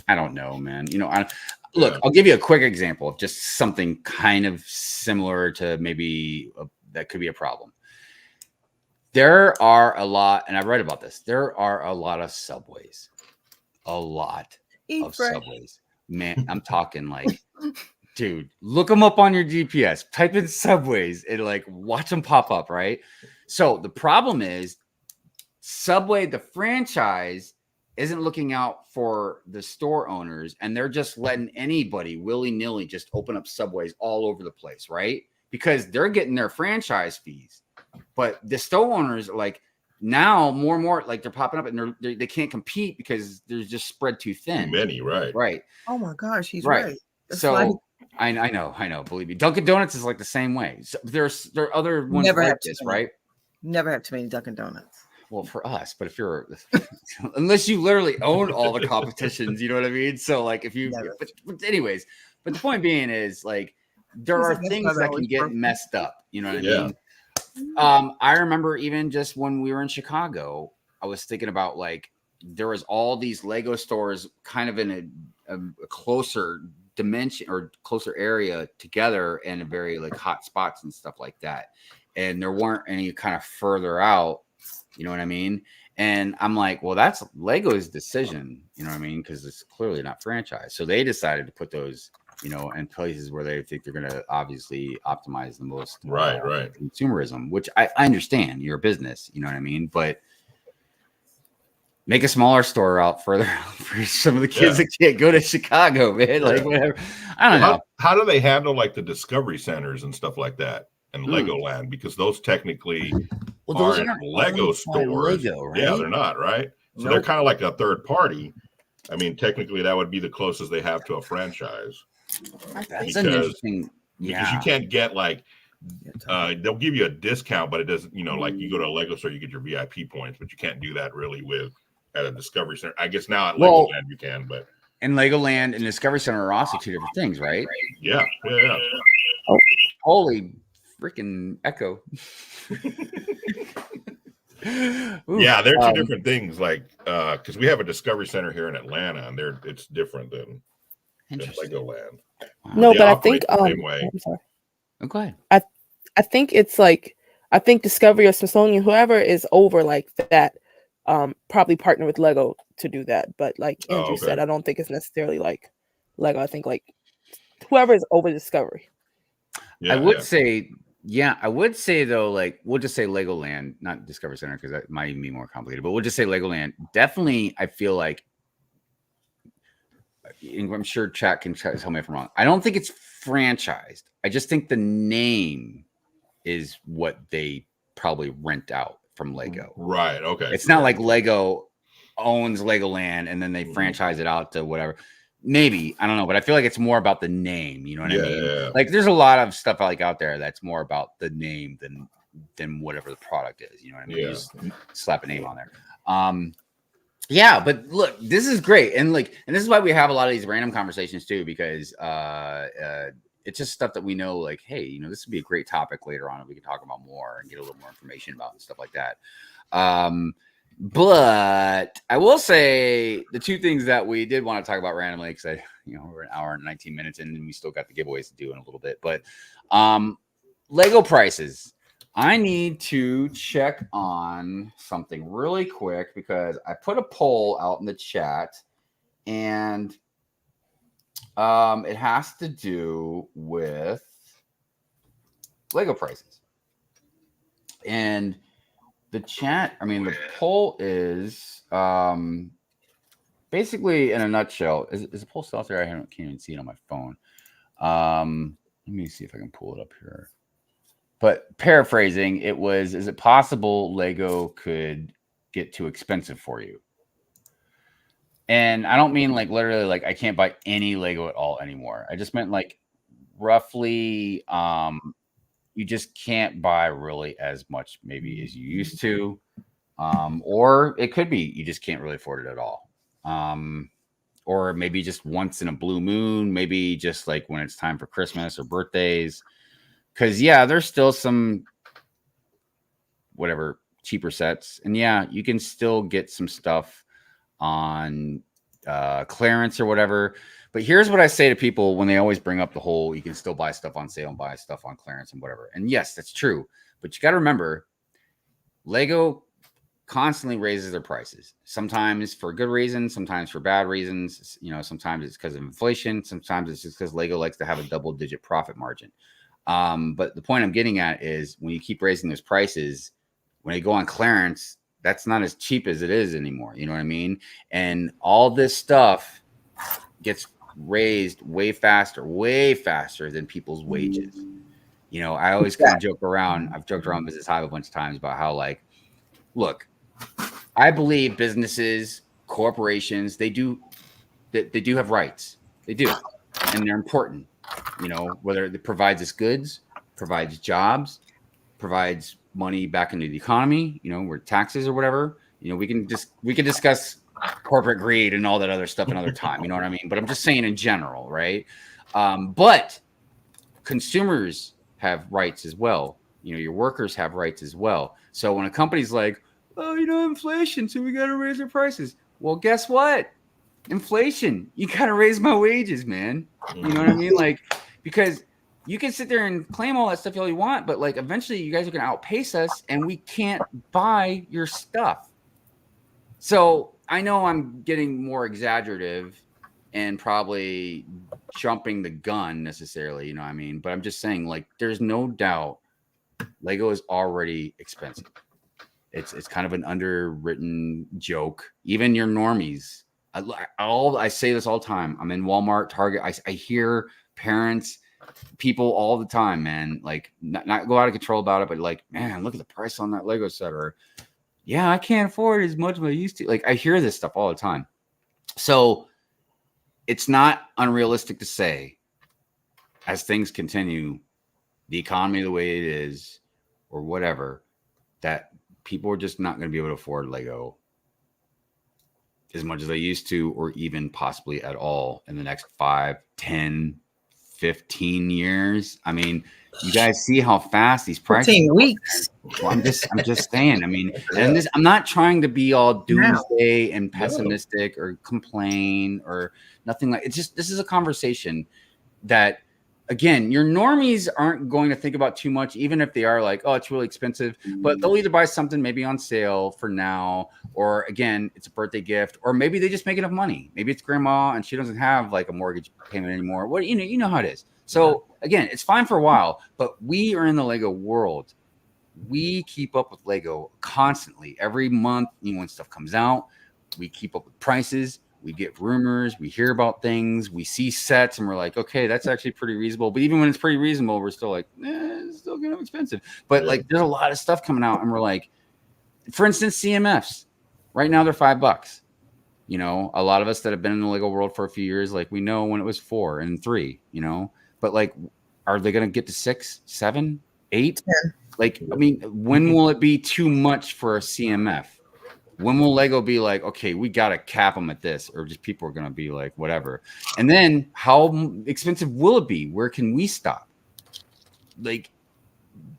I don't know, man. You know, I'll give you a quick example of just something kind of similar to maybe that could be a problem. There are a lot, and I read about this. There are a lot of subways, subways. Man, I'm talking like, dude, look them up on your GPS. Type in subways and like watch them pop up. Right. So the problem is, Subway, the franchise, isn't looking out for the store owners, and they're just letting anybody willy-nilly just open up Subways all over the place, right? Because they're getting their franchise fees. But the store owners are like now more and more like they're popping up and they can't compete because they're just spread too thin.
Too many, right?
Oh my gosh, he's right.
So like, I know. Believe me, Dunkin' Donuts is like the same way. So there are other ones like this, right?
Never have too many Dunkin' Donuts.
Well, for us, but if you're unless you literally own all the competitions, you know what I mean. So like if you, but anyways, but the point being is like there are things that can get messed up. You know what I mean? I remember even just when we were in Chicago, I was thinking about like there was all these Lego stores kind of in a closer dimension or closer area together in a very like hot spots and stuff like that. And there weren't any kind of further out, you know what I mean? And I'm like, well, that's Lego's decision, you know what I mean? Because it's clearly not franchise. So they decided to put those, you know, in places where they think they're going to obviously optimize the most
right
consumerism, which I understand. You're a business, you know what I mean? But Make a smaller store out further out for some of the kids that can't go to Chicago, man. Like whatever. I don't know.
How do they handle like the Discovery Centers and stuff like that and Legoland? Because those technically
those
aren't
aren't
Lego stores.
Lego, right?
Yeah, they're not, right? So they're kind of like a third party. I mean, technically that would be the closest they have to a franchise.
That's an interesting.
Because you can't get like they'll give you a discount, but it doesn't, like you go to a Lego store, you get your VIP points, but you can't do that really at a Discovery Center. I guess now at Legoland you can, but
and Legoland and Discovery Center are also two different things, right?
Yeah.
Oh, holy freaking echo.
Yeah, they're two different things. Like, because we have a Discovery Center here in Atlanta, and it's different than Legoland.
Wow. No, but I think
same way.
I'm sorry.
Oh, go ahead.
I think it's like Discovery or Smithsonian, whoever is over like that, probably partner with Lego to do that. But like Andrew said, I don't think it's necessarily like Lego. I think like whoever is over Discovery.
I would say though, like we'll just say Legoland, not Discovery Center, because that might even be more complicated. But we'll just say Legoland. Definitely, I feel like, I'm sure chat can tell me if I'm wrong. I don't think it's franchised. I just think the name is what they probably rent out from Lego.
Right. Okay.
It's not like Lego owns Legoland and then they franchise it out to whatever. Maybe, I don't know, but I feel like it's more about the name. You know what I mean?
Yeah. Like
there's a lot of stuff like out there that's more about the name than whatever the product is. You know what I mean? You just slap a name on there. Yeah, but look, this is great, and this is why we have a lot of these random conversations too, because it's just stuff that we know. Like, hey, this would be a great topic later on, and we can talk about more and get a little more information about and stuff like that. But I will say the two things that we did want to talk about randomly, because we're an hour and 19 minutes in, and we still got the giveaways to do in a little bit. But Lego prices. I need to check on something really quick because I put a poll out in the chat, and it has to do with Lego prices. And the poll is basically, in a nutshell, is the poll still out there? I can't even see it on my phone. Let me see if I can pull it up here. But paraphrasing, it was, is it possible Lego could get too expensive for you? And I don't mean like literally like I can't buy any Lego at all anymore. I just meant like roughly you just can't buy really as much maybe as you used to. Or it could be you just can't really afford it at all. Or maybe just once in a blue moon, maybe just like when it's time for Christmas or birthdays. Because, there's still some whatever cheaper sets. And, you can still get some stuff on clearance or whatever. But here's what I say to people when they always bring up the whole you can still buy stuff on sale and buy stuff on clearance and whatever. And, yes, that's true. But you got to remember, Lego constantly raises their prices. Sometimes for good reasons, sometimes for bad reasons. Sometimes it's because of inflation. Sometimes it's just because Lego likes to have a double-digit profit margin. But the point I'm getting at is when you keep raising those prices, when they go on clearance, that's not as cheap as it is anymore. You know what I mean? And all this stuff gets raised way faster than people's wages. I always kind of joke around. I've joked around Business Hive a bunch of times about how, like, look, I believe businesses, corporations, they do have rights. They do. And they're important. Whether it provides us goods, provides jobs, provides money back into the economy, or taxes or whatever. We can discuss corporate greed and all that other stuff another time. You know what I mean? But I'm just saying in general, right? But consumers have rights as well. Your workers have rights as well. So when a company's like, oh, inflation, so we got to raise our prices. Well, guess what? Inflation, you got to raise my wages, man. You know what I mean? Like, because you can sit there and claim all that stuff all you want, but like eventually you guys are going to outpace us and we can't buy your stuff. So I know I'm getting more exaggerative and probably jumping the gun necessarily, what I mean? But I'm just saying, like, there's no doubt Lego is already expensive. It's kind of an underwritten joke. Even your normies. I say this all the time. I'm in Walmart, Target. I hear parents, people all the time, man, like not go out of control about it, but like, man, look at the price on that Lego set, or yeah, I can't afford it as much as I used to. Like, I hear this stuff all the time. So it's not unrealistic to say, as things continue, the economy the way it is, or whatever, that people are just not going to be able to afford Lego as much as they used to, or even possibly at all in the next 5, 10, 15 years. I mean, you guys see how fast these prices
15 weeks.
Well, I'm just saying. I mean, and this, I'm not trying to be all doomsday and pessimistic or complain or nothing like. It's just, this is a conversation that, again, your normies aren't going to think about too much, even if they are like, oh, it's really expensive, but they'll either buy something maybe on sale for now, or again, it's a birthday gift, or maybe they just make enough money. Maybe it's grandma and she doesn't have like a mortgage payment anymore. What, you know how it is. So again, it's fine for a while, but we are in the Lego world. We keep up with Lego constantly. Every month, when stuff comes out, we keep up with prices. We get rumors, we hear about things, we see sets, and we're like, okay, that's actually pretty reasonable. But even when it's pretty reasonable, we're still like, it's still kind of expensive. But like, there's a lot of stuff coming out, and we're like, for instance, CMFs. Right now, they're $5. You know, a lot of us that have been in the Lego world for a few years, like, we know when it was 4 and 3. You know, but like, are they going to get to 6, 7, 8? Like, I mean, when will it be too much for a CMF? When will Lego be like, okay, we got to cap them at this, or just people are going to be like, whatever. And then how expensive will it be? Where can we stop? Like,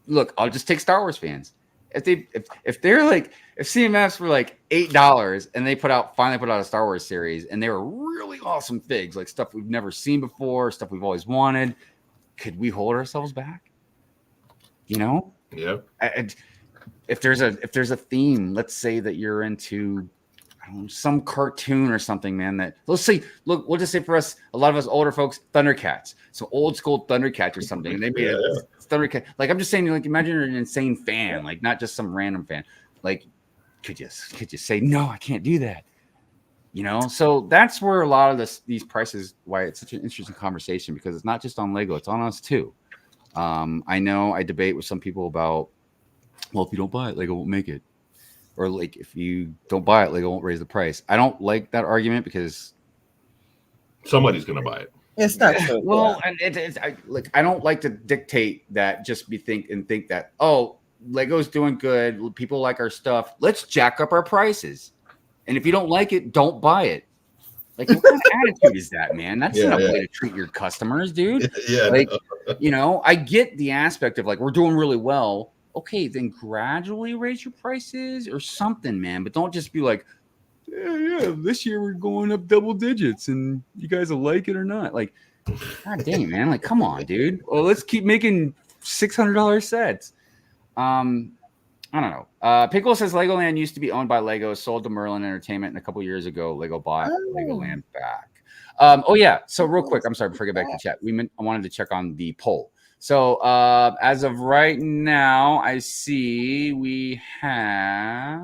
look, I'll just take Star Wars fans. If they're like, if CMFs were like $8 and they finally put out a Star Wars series and they were really awesome figs, like stuff we've never seen before, stuff we've always wanted, could we hold ourselves back? You know?
Yeah.
If there's a theme, let's say that you're into, I don't know, some cartoon or something, man, that we'll just say for us, a lot of us older folks, Thundercats. So old school Thundercats or something. And they made a Thundercat. Like, I'm just saying, like, imagine you're an insane fan, like not just some random fan. Like, could you say, no, I can't do that? You know, so that's where a lot of these prices, why it's such an interesting conversation, because it's not just on Lego, it's on us too. I know I debate with some people about, well, if you don't buy it, Lego won't make it. Or like, if you don't buy it, Lego won't raise the price. I don't like that argument, because
somebody's going to buy it.
It's not true.
Well, and I don't like to dictate that, just think that, oh, Lego's doing good, people like our stuff, let's jack up our prices. And if you don't like it, don't buy it. Like, what kind of attitude is that, man? That's not a way to treat your customers, dude. Like, you know, I get the aspect of like, we're doing really well. Okay, then gradually raise your prices or something, man. But don't just be like, yeah, this year we're going up double digits and you guys will like it or not. Like, god dang it, man. Like, come on, dude. Well, let's keep making $600 sets. I don't know. Pickle says Legoland used to be owned by Lego, sold to Merlin Entertainment, and a couple years ago, Lego bought Legoland back. Oh, yeah. So real quick, I'm sorry, before I get back to chat, I wanted to check on the poll. So as of right now, I see we have,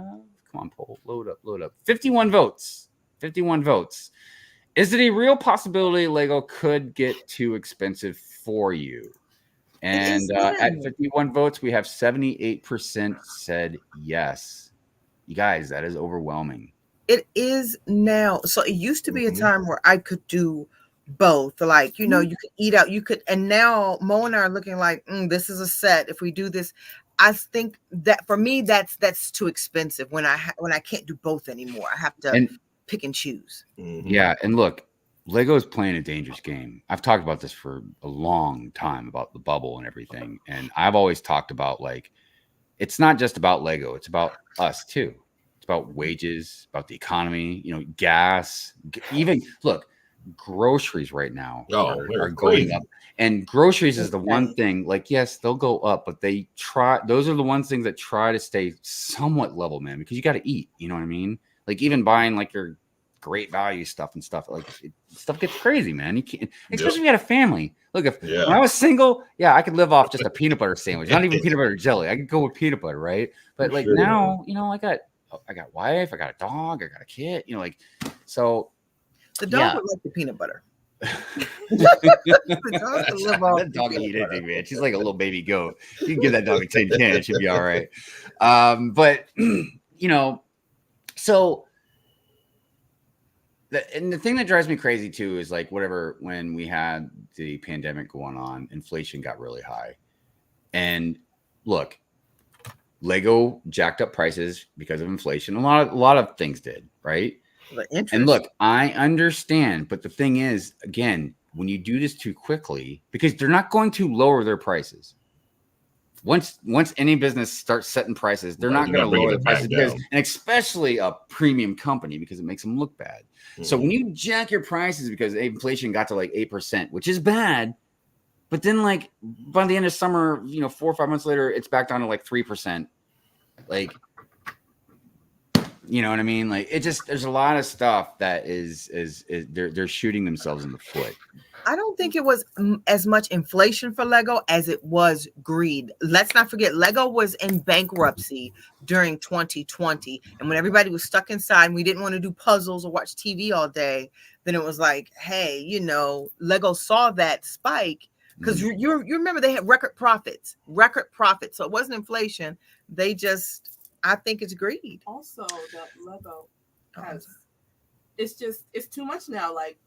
come on, poll, load up. 51 votes. 51 votes. Is it a real possibility Lego could get too expensive for you? And at 51 votes, we have 78% said yes. You guys, that is overwhelming.
It is now. So it used to be a time where I could do both. Like, you know, you could eat out, and now Mo and I are looking like, this is a set. If we do this, I think that for me, that's too expensive when I can't do both anymore. I have to pick and choose.
Yeah. And look, Lego is playing a dangerous game. I've talked about this for a long time, about the bubble and everything. And I've always talked about, like, it's not just about Lego. It's about us too. It's about wages, about the economy, you know, gas, even look, groceries right now are going up. And groceries is the one thing, like, yes, they'll go up, but those are the ones things that try to stay somewhat level, man, because you got to eat, you know what I mean? Like, even buying like your great value stuff and stuff. Like stuff gets crazy, man. You can't, especially if you had a family. Look, when I was single, I could live off just a peanut butter sandwich, not even peanut butter jelly. I could go with peanut butter, right? But like now, I got wife, I got a dog, I got a kid, so
the dog would like the peanut butter.
That dog eat anything, man. She's like a little baby goat. You can give that dog a tin can, it should be all right. But so the thing that drives me crazy too is like when we had the pandemic going on, inflation got really high. And look, Lego jacked up prices because of inflation. A lot of things did, right? And look, I understand, but the thing is, again, when you do this too quickly, because they're not going to lower their prices. Once any business starts setting prices, they're not going to lower the prices and especially a premium company, because it makes them look bad. Mm-hmm. So when you jack your prices because inflation got to like 8%, which is bad, but then like by the end of summer, 4 or 5 months later, it's back down to like 3%. Like, you know what I mean? Like there's a lot of stuff that is they're shooting themselves in the foot.
I don't think it was as much inflation for Lego as it was greed. Let's not forget, Lego was in bankruptcy during 2020. And when everybody was stuck inside and we didn't want to do puzzles or watch TV all day, then it was like, hey, Lego saw that spike because you remember they had record profits. So it wasn't inflation. I think it's greed.
Also, that Lego has, it's too much now. Like,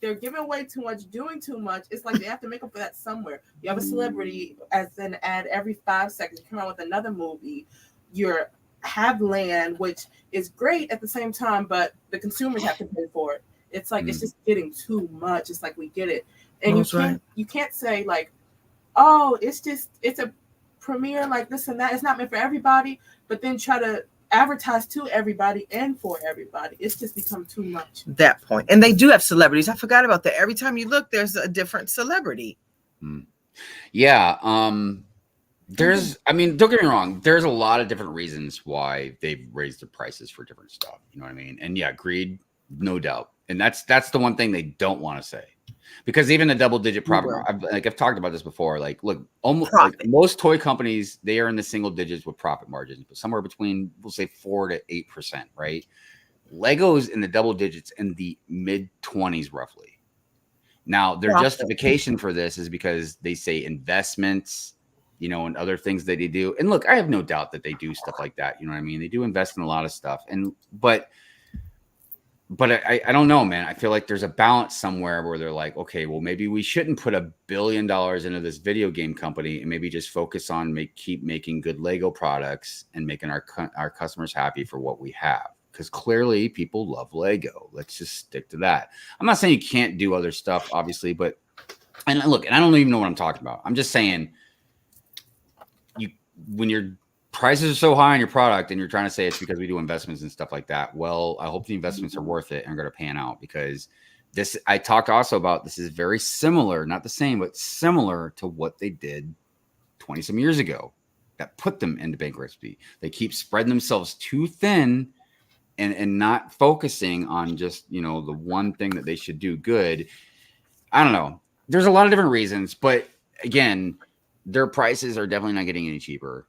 they're giving away too much, doing too much. It's like they have to make up for that somewhere. You have a celebrity as an ad every 5 seconds. You come out with another movie. You have land, which is great at the same time, but the consumers have to pay for it. It's like it's just getting too much. It's like we get it, and you can't say like, oh, it's a premiere like this and that. It's not meant for everybody, but then try to advertise to everybody and for everybody. It's just become too much.
That point. And they do have celebrities. I forgot about that. Every time you look, there's a different celebrity.
Yeah. Don't get me wrong. There's a lot of different reasons why they've raised the prices for different stuff. You know what I mean? And greed, no doubt. And that's the one thing they don't want to say. Because even the double-digit profit, I've talked about this before. Like, look, almost like most toy companies, they are in the single digits with profit margins, but somewhere between, we'll say, 4 to 8%, right? Lego's in the double digits in the mid-20s, roughly. Now, their justification for this is because they say investments, and other things that they do. And look, I have no doubt that they do stuff like that. You know what I mean? They do invest in a lot of stuff, But I don't know, man. I feel like there's a balance somewhere where they're like, okay, well, maybe we shouldn't put $1 billion into this video game company and maybe just focus on keep making good Lego products and making our customers happy for what we have. Because clearly people love Lego. Let's just stick to that. I'm not saying you can't do other stuff, obviously, and I don't even know what I'm talking about. I'm just saying when your prices are so high on your product and you're trying to say it's because we do investments and stuff like that. Well, I hope the investments are worth it and are going to pan out, because I talked also about, this is very similar, not the same, but similar to what they did 20 some years ago that put them into bankruptcy. They keep spreading themselves too thin and not focusing on just, the one thing that they should do good. I don't know. There's a lot of different reasons, but again, their prices are definitely not getting any cheaper.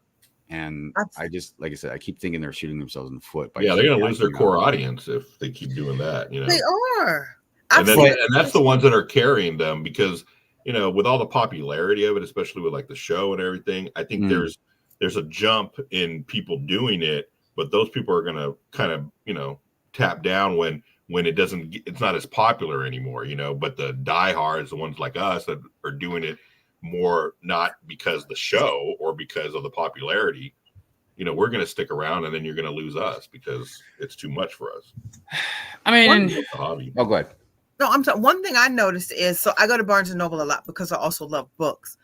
And I just, like I said, I keep thinking they're shooting themselves in the foot.
They're going to lose their core audience if they keep doing that.
They are.
And that's the ones that are carrying them, because, with all the popularity of it, especially with like the show and everything, I think there's a jump in people doing it, but those people are going to kind of, tap down when it's not as popular anymore, but the diehards, the ones like us that are doing it more, not because the show or because of the popularity, we're going to stick around, and then you're going to lose us because it's too much for us.
I mean, go ahead.
No, I'm sorry. One thing I noticed is, so I go to Barnes and Noble a lot because I also love books,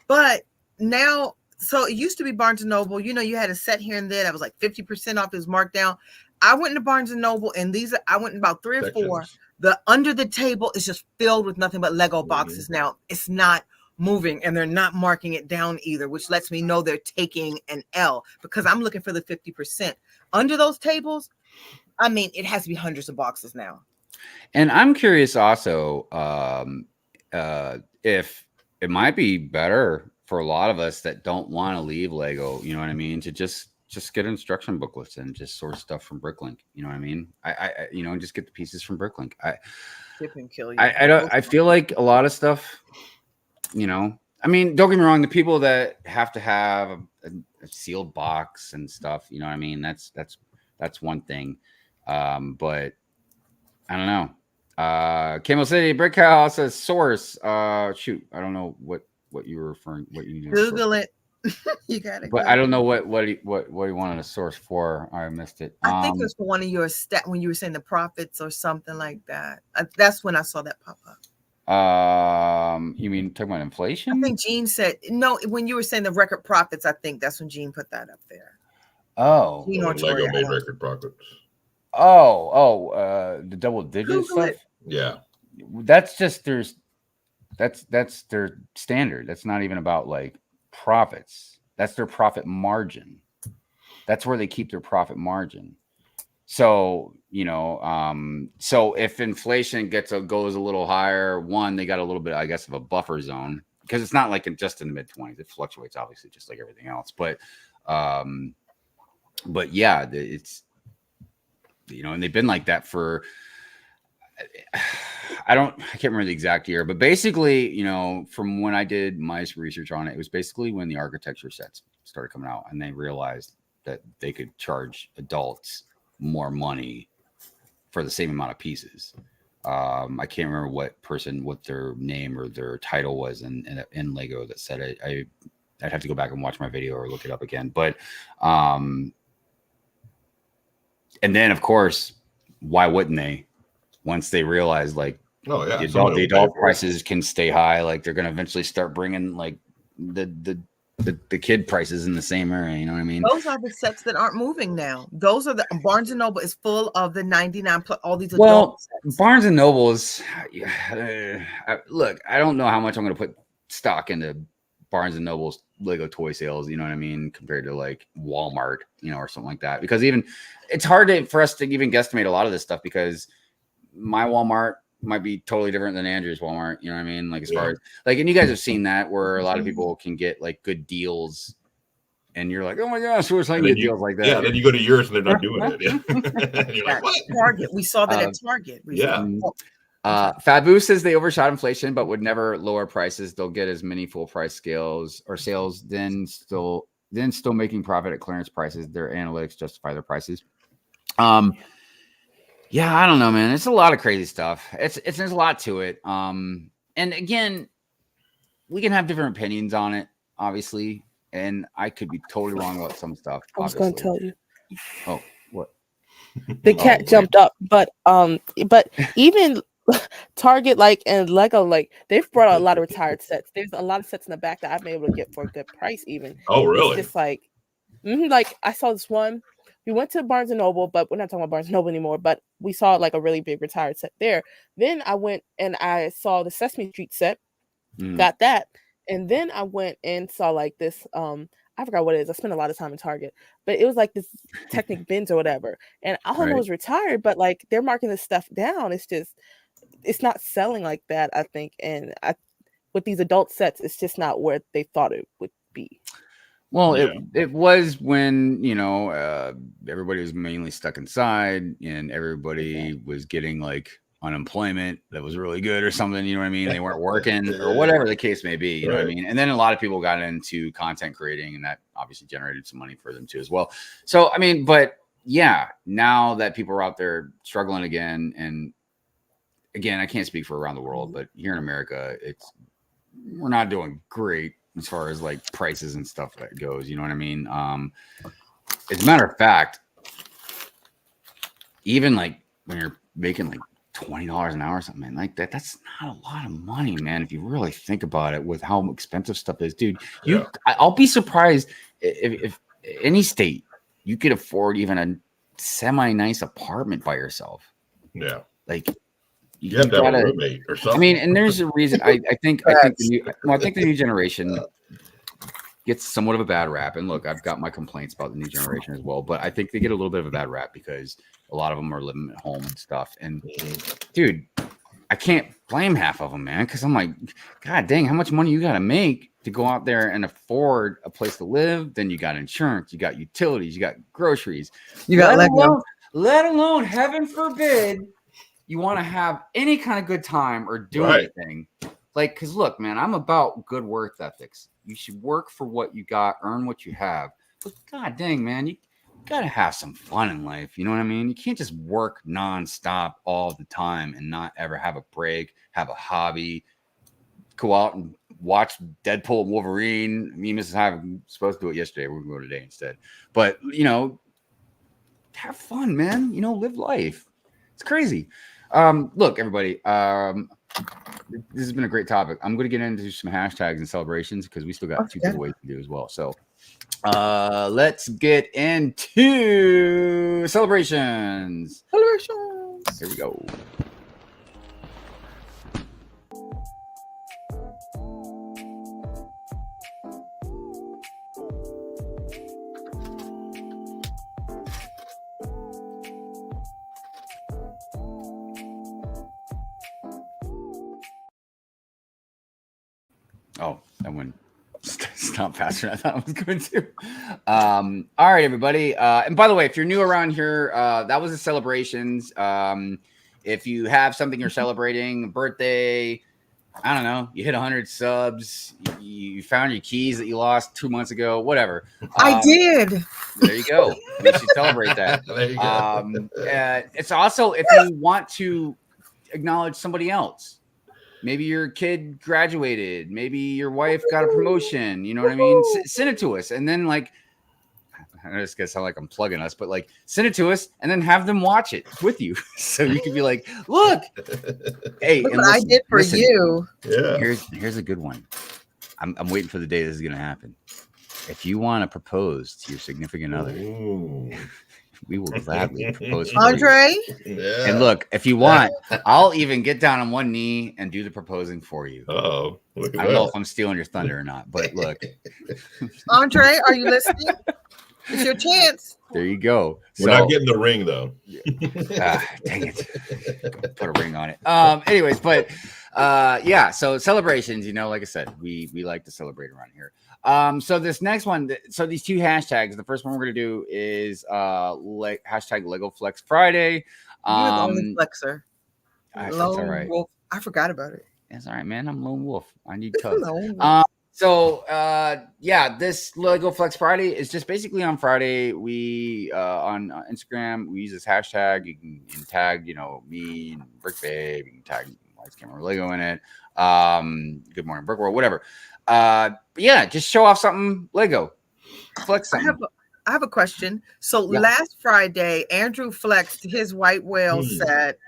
but now, so it used to be Barnes and Noble, you had a set here and there that was like 50% off, it was marked down. I went into Barnes and Noble, and I went in about 3 or 4. The under the table is just filled with nothing but Lego boxes now. It's not moving, and they're not marking it down either, which lets me know they're taking an L, because I'm looking for the 50%. Under those tables, it has to be hundreds of boxes now.
And I'm curious also if it might be better for a lot of us that don't want to leave Lego, you know what I mean, to just get instruction booklets and just source stuff from Bricklink. You know what I mean? I you know, and just get the pieces from Bricklink.
Ship and kill you.
I feel like a lot of stuff, you know, I mean, don't get me wrong, the people that have to have a sealed box and stuff, you know what I mean? That's one thing. But I don't know. Camel City Brick House says source. Shoot, I don't know what you were referring. What you
Google it. You got it.
But I don't know what he wanted a source for. I missed it.
I think it was for one of your when you were saying the profits or something like that. That's when I saw that pop up.
You mean talking about inflation?
I think Gene said no when you were saying the record profits. I think that's when Gene put that up there.
Oh,
Lego made record profits.
The double digit
Google
stuff.
It.
Yeah,
that's just that's their standard. That's not even about like profits. That's their profit margin. That's where they keep their profit margin. So, you know, so if inflation goes a little higher, one, they got a little bit, I guess, of a buffer zone, because it's not like just in the mid-20s. It fluctuates, obviously, just like everything else. But yeah, it's, you know, and they've been like that for, I can't remember the exact year, but basically, you know, from when I did my research on it, it was basically when the architecture sets started coming out and they realized that they could charge adults more money for the same amount of pieces. I can't remember what their name or their title was in Lego that said it. I'd have to go back and watch my video or look it up again. But and then of course, why wouldn't they? Once they realize like the adult prices can stay high, like they're going to eventually start bringing like the kid prices in the same area. You know what I mean?
Those are the sets that aren't moving now. Those are the Barnes and Noble is full of the 99 plus all these adult sets.
Barnes and Noble is look, I don't know how much I'm going to put stock into Barnes and Noble's Lego toy sales, you know what I mean, compared to like Walmart, you know, or something like that, because even it's hard for us to even guesstimate a lot of this stuff, because my Walmart might be totally different than Andrew's Walmart, you know what I mean? Like as far as like, and you guys have seen that where a lot of people can get like good deals, and you're like, oh my gosh, who's like good deals like that?
Yeah, then you go to yours and they're not doing it. Yeah. And you're like, what?
Target, we saw that at Target recently.
Fabu says they overshot inflation, but would never lower prices. They'll get as many full price scales or sales, then still making profit at clearance prices. Their analytics justify their prices. Yeah, I don't know, man. It's a lot of crazy stuff. There's a lot to it. And again, we can have different opinions on it, obviously, and I could be totally wrong about some stuff.
I was going to tell you.
Oh, what?
The cat jumped up, but even Target, like, and Lego, like, they've brought out a lot of retired sets. There's a lot of sets in the back that I've been able to get for a good price, even.
Oh, really?
It's just like, like I saw this one. We went to Barnes and Noble, but we're not talking about Barnes and Noble anymore. But we saw like a really big retired set there. Then I went and I saw the Sesame Street set, got that, and then I went and saw like this. I forgot what it is. I spent a lot of time in Target, but it was like this Technic bins or whatever. And I don't know, it was retired, but like they're marking this stuff down. It's just, it's not selling like that, I think. And with these adult sets, it's just not where they thought it would be.
Well, it was when, you know, everybody was mainly stuck inside and everybody was getting like unemployment that was really good or something, you know what I mean? They weren't working or whatever the case may be, you know what I mean? And then a lot of people got into content creating, and that obviously generated some money for them too as well. So, I mean, but yeah, now that people are out there struggling again, and again, I can't speak for around the world, but here in America, we're not doing great as far as like prices and stuff that goes, you know what I mean? As a matter of fact, even like when you're making like $20 an hour or something, man, like that's not a lot of money, man, if you really think about it, with how expensive stuff is, dude. I'll be surprised if any state you could afford even a semi-nice apartment by yourself.
Yeah,
like
you have to have a roommate or something.
I mean, and there's a reason. I think the new generation, gets somewhat of a bad rap. And look, I've got my complaints about the new generation as well, but I think they get a little bit of a bad rap because a lot of them are living at home and stuff. And dude, I can't blame half of them, man, because I'm like, God dang, how much money you got to make to go out there and afford a place to live? Then you got insurance, you got utilities, you got groceries,
You got
let alone, heaven forbid, you want to have any kind of good time or do anything. Like, because look, man, I'm about good work ethics. You should work for what you got, earn what you have. But God dang, man, you gotta have some fun in life. You know what I mean? You can't just work nonstop all the time and not ever have a break, have a hobby, go out and watch Deadpool and Wolverine. Me and Mrs. Hive were supposed to do it yesterday. We're gonna go today instead. But you know, have fun, man. You know, live life. It's crazy. Look, everybody. This has been a great topic. I'm going to get into some hashtags and celebrations because we still got 2 giveaways to do as well. So let's get into celebrations. Here we go. Oh, that one stopped faster than I thought it was going to. All right, everybody. And by the way, if you're new around here, that was the celebrations. If you have something you're celebrating, birthday, I don't know, you hit 100 subs, you found your keys that you lost 2 months ago, whatever.
I did.
There you go. We should celebrate that.
There you go.
It's also if you want to acknowledge somebody else. Maybe your kid graduated. Maybe your wife got a promotion. You know what I mean? Send it to us. And then, like, I just gonna sound like I'm plugging us, but like, send it to us and then have them watch it with you. So you can be like, look, hey,
Look
and
what I did for you.
Yeah.
Here's a good one. I'm waiting for the day this is gonna happen. If you want to propose to your significant other, we will gladly propose for
Andre?
you. Yeah. And look, if you want, I'll even get down on one knee and do the proposing for you.
Oh,
I don't know if I'm stealing your thunder or not, but look.
Andre, are you listening? It's your chance.
There you go.
We're not getting the ring though.
Dang it. Put a ring on it. Anyways, but yeah, so celebrations, you know, like I said, we like to celebrate around here. So this next one, so these 2 hashtags, the first one we're gonna do is hashtag Lego Flex Friday.
You're the only flexer.
That's all right.
Wolf. I forgot about it.
That's all right, man. I'm lone wolf. I need cubs. So yeah, this Lego Flex Friday is just basically on Friday. We on Instagram, we use this hashtag. You can tag, you know, me and Brick Babe. You can tag Lights Camera Lego in it. Good Morning Brick World, whatever. But yeah, just show off something Lego. Flex something.
I have a question. So last Friday, Andrew flexed his white whale set.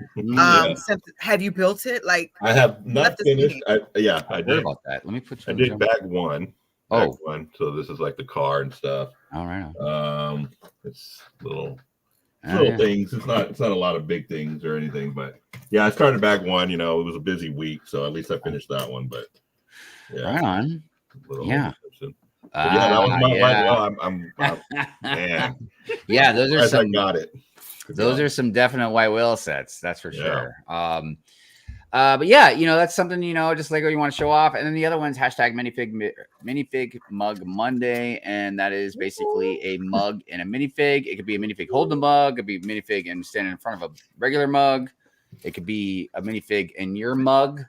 Have you built it? Like,
I have not finished. I did
about that. Let me put.
I did bag one. So this is like the car and stuff.
All right.
It's little things. It's not a lot of big things or anything, but yeah, I started bag one. You know, it was a busy week, so at least I finished that one. But yeah,
right on. Yeah.
Yeah, that was my man.
Yeah, those are some.
I got it.
Those are some definite white whale sets. That's for sure. But yeah, you know, that's something, you know, just Lego you want to show off. And then the other one's hashtag minifig mug Monday. And that is basically a mug and a minifig. It could be a minifig holding the mug. It could be a minifig and standing in front of a regular mug. It could be a minifig in your mug.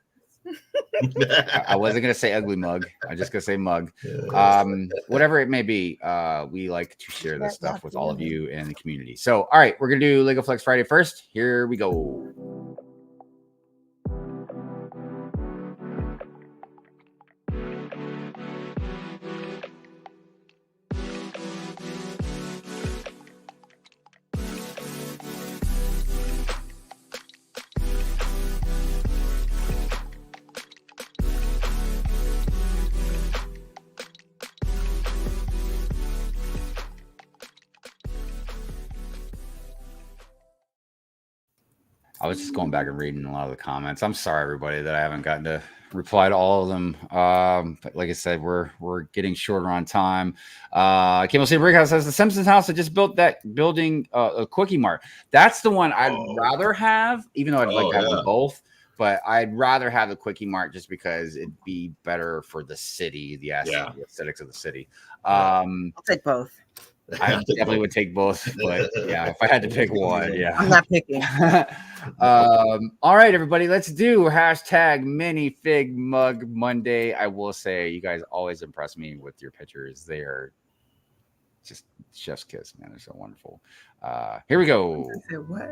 I wasn't gonna say ugly mug. I just gonna say mug. Whatever it may be, we like to share this stuff with all of you and the community. So, all right, we're gonna do Lego Flex Friday first. Here we go. I was just going back and reading a lot of the comments. I'm sorry, everybody, that I haven't gotten to reply to all of them. But like I said, we're getting shorter on time. Cable City Brick House says the Simpsons house. I just built that building a Quickie Mart. That's the one I'd rather have, even though I'd like to have them both. But I'd rather have the Quickie Mart just because it'd be better for the city, the aesthetics of the city.
I'll take both.
I definitely would take both, but yeah, if I had to pick one, yeah.
I'm not picking.
All right, everybody, let's do hashtag minifig mug Monday. I will say you guys always impress me with your pictures. They are just chef's kiss, man. They're so wonderful. Here we go.
What?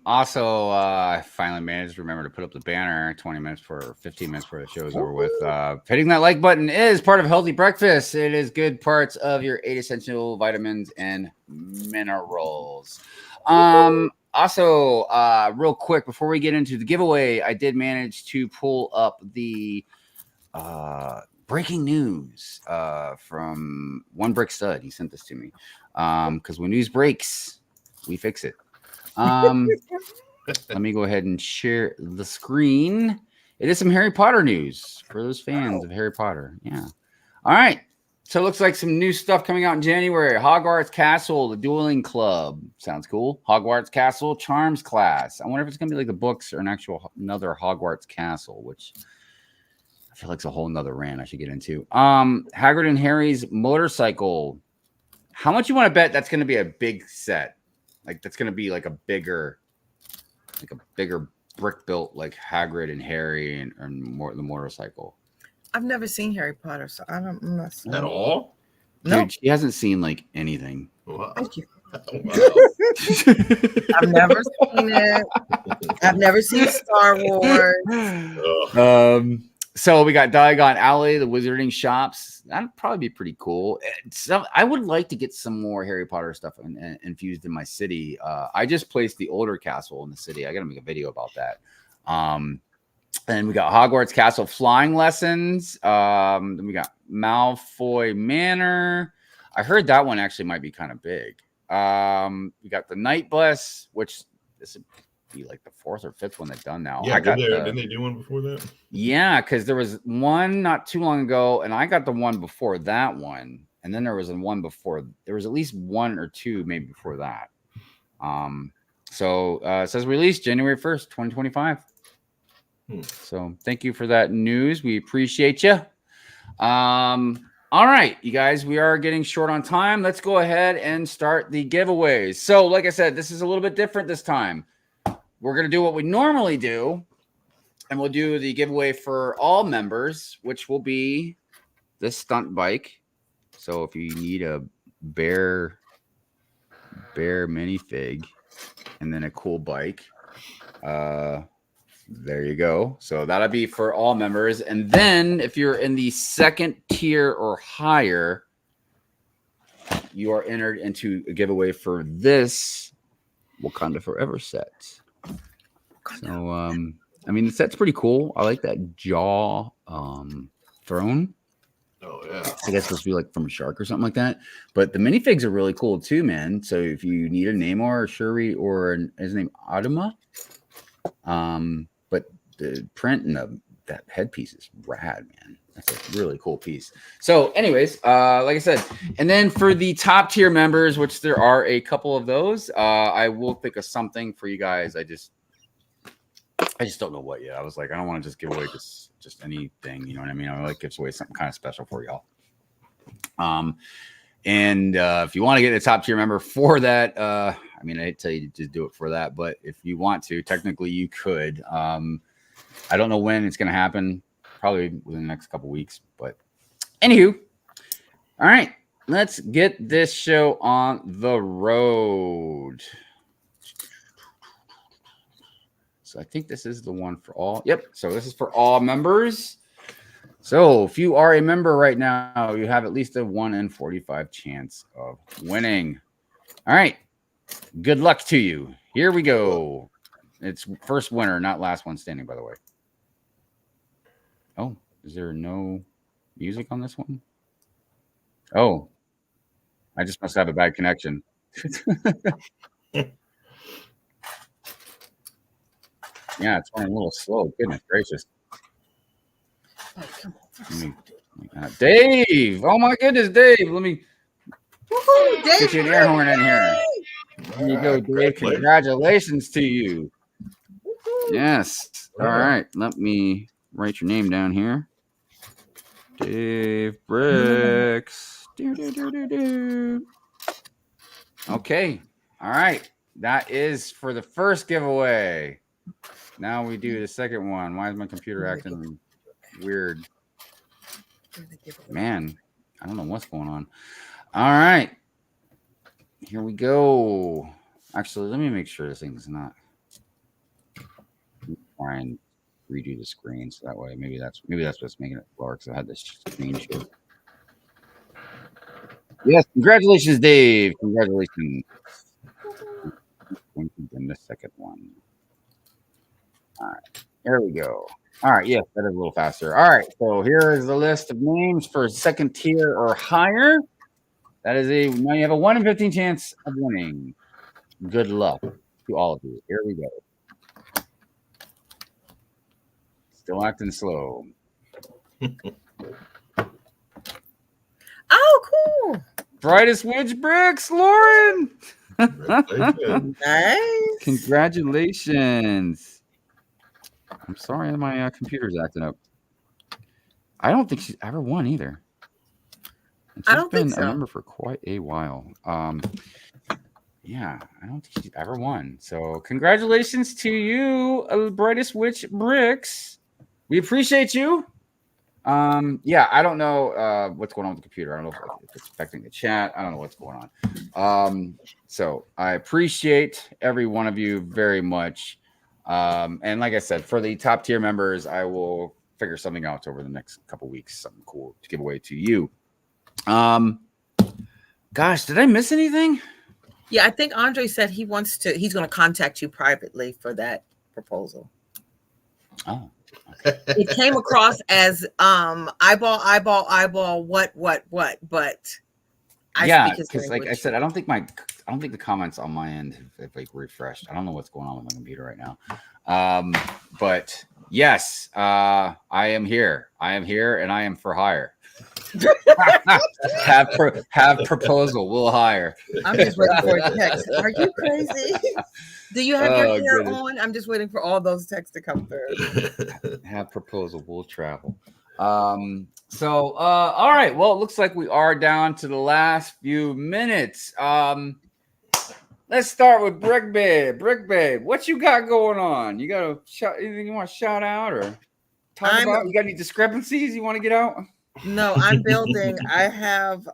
Also, I finally managed to remember to put up the banner 15 minutes before the show is over with. Hitting that like button is part of healthy breakfast. It is good parts of your 8 essential vitamins and minerals. Also, real quick before we get into the giveaway, I did manage to pull up the breaking news from One Brick Stud. He sent this to me because when news breaks, we fix it. Let me go ahead and share the screen. It is some Harry Potter news for those fans of Harry Potter. Yeah. All right. So it looks like some new stuff coming out in January. Hogwarts Castle, the Dueling Club. Sounds cool. Hogwarts Castle Charms class. I wonder if it's going to be like the books or another Hogwarts Castle, which I feel like it's a whole nother rant I should get into. Hagrid and Harry's motorcycle. How much you want to bet that's going to be a big set? Like that's going to be like a bigger brick built like Hagrid and Harry and the motorcycle.
I've never seen Harry Potter, so I'm not sure.
At all?
No,
Dude, she hasn't seen like anything.
Wow.
thank you.
Wow.
I've never seen it. I've never seen Star Wars.
So we got Diagon Alley, the Wizarding Shops. That'd probably be pretty cool. So I would like to get some more Harry Potter stuff infused in my city. I just placed the older castle in the city. I got to make a video about that. And we got Hogwarts Castle flying lessons. Then we got Malfoy Manor. I heard that one actually might be kind of big. We got the Night Bless, which this would be like the 4th or 5th one they've done now.
Yeah, didn't they do one before that?
Yeah, because there was one not too long ago, and I got the one before that one, and then there was one before. There was at least 1 or 2 maybe before that. So it says release January 1st, 2025. So thank you for that news. We appreciate you. All right, you guys, we are getting short on time. Let's go ahead and start the giveaways. So like I said, this is a little bit different this time. We're going to do what we normally do, and we'll do the giveaway for all members, which will be this stunt bike. So if you need a bear minifig and then a cool bike, there you go. So that'll be for all members. And then if you're in the 2nd tier or higher, you are entered into a giveaway for this Wakanda Forever set. So, I mean, the set's pretty cool. I like that jaw throne.
Oh yeah.
I guess supposed to be like from a shark or something like that. But the minifigs are really cool too, man. So if you need a Namor, Shuri, or his name Adama, but the print and that headpiece is rad, man. That's a really cool piece. So, anyways, like I said, and then for the top tier members, which there are a couple of those, I will think of something for you guys. I just don't know what yet. I was like, I don't want to just give away just anything, you know what I mean? I like give away something kind of special for y'all. And if you want to get a top tier member for that, I mean, I hate to tell you to just do it for that, but if you want to, technically you could. I don't know when it's going to happen, probably within the next couple weeks, but anywho, all right, let's get this show on the road. So I think this is the one for all. Yep. So this is for all members. So if you are a member right now, you have at least a 1 in 45 chance of winning. All right. Good luck to you. Here we go. It's first winner, not last one standing, by the way. Oh, is there no music on this one? Oh, I just must have a bad connection. Yeah, it's running a little slow. Goodness gracious. Dave! Oh my goodness, Dave! Let me get you an air horn in here. There you go, Dave. Congratulations to you. Yes. All right. Let me write your name down here. Dave Brickz. Okay. All right. That is for the first giveaway. Now we do the second one. Why is my computer acting weird? Man, I don't know what's going on. All right. Here we go. Actually, let me make sure this thing's not. Try and redo the screen so that way maybe that's what's making it blur because I had this screen share. Yes, congratulations, Dave. Congratulations. In the second one. All right, there we go. All right, yes, that is a little faster. All right, so here is the list of names for second tier or higher. That is now you have a 1 in 15 chance of winning. Good luck to all of you. Here we go. Still acting slow.
Oh, cool.
Brightest Witch Bricks, Lauren.
Nice.
Congratulations. I'm sorry my computer's acting up. I don't think she's ever won either. And
I don't think so.
Been a member for quite a while. Yeah, I don't think she's ever won. So congratulations to you, Brightest Witch Bricks. We appreciate you. Yeah, I don't know what's going on with the computer. I don't know if it's affecting the chat. I don't know what's going on. So I appreciate every one of you very much. And like I said, for the top tier members, I will figure something out over the next couple weeks, something cool to give away to you. Gosh, did I miss anything?
Yeah, I think Andre said he's going to contact you privately for that proposal.
Oh.
Okay. It came across as eyeball, what, but
because like I said, I don't think the comments on my end have like refreshed. I don't know what's going on with my computer right now. But yes, I am here. And I am for hire. have proposal. We'll hire.
I'm just waiting for a text. Are you crazy? Do you have your hair on? I'm just waiting for all those texts to come through.
Have proposal. We'll travel. So all right. Well, it looks like we are down to the last few minutes. Let's start with Brickbabe. Brickbabe, what you got going on? You got anything you want to shout out or talk about? You got any discrepancies you want to get out?
No, I'm building. I have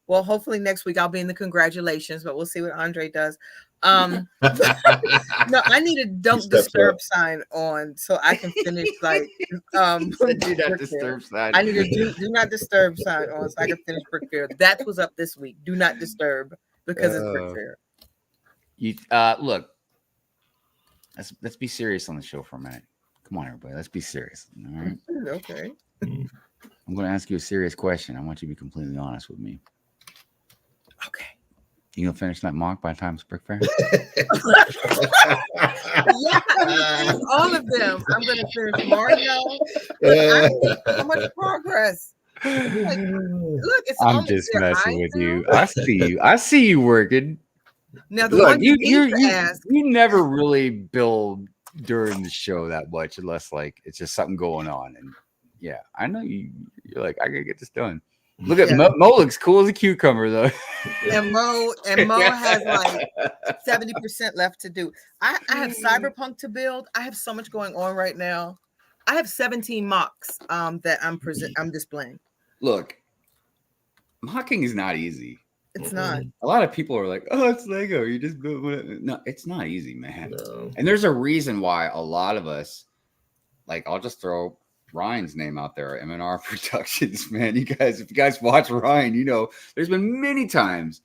well, hopefully next week I'll be in the congratulations, but we'll see what Andre does. No, I need a don't disturb sign on so I can finish like
do not disturb sign.
I need a do not disturb sign on so I can finish Brick Fair. That was up this week. Do not disturb because it's Brick Fair.
You look. Let's be serious on the show for a minute. Come on, everybody. Let's be serious. All right.
Okay.
I'm going to ask you a serious question. I want you to be completely honest with me.
Okay.
You gonna finish that mock by the time it's Brick Fair?
Yeah, I'm gonna finish all of them. I'm gonna finish Mario. I made so much progress. Like, look, it's
I'm
almost
just
there.
messing with you. I see you. I see you working.
Now the
Look,
one you ask.
you never really build during the show that much unless like it's just something going on. And yeah, I know you're like, I gotta get this done. Look at Mo looks cool as a cucumber though.
And Mo has like 70% left to do. I have Cyberpunk to build. I have so much going on right now. I have 17 mocks that I'm displaying.
Look, mocking is not easy.
It's not.
A lot of people are like, "Oh, it's Lego. You just build it." No, it's not easy, man.
No.
And there's a reason why a lot of us, like, I'll just throw Ryan's name out there, M&R Productions, man. If you guys watch Ryan, you know there's been many times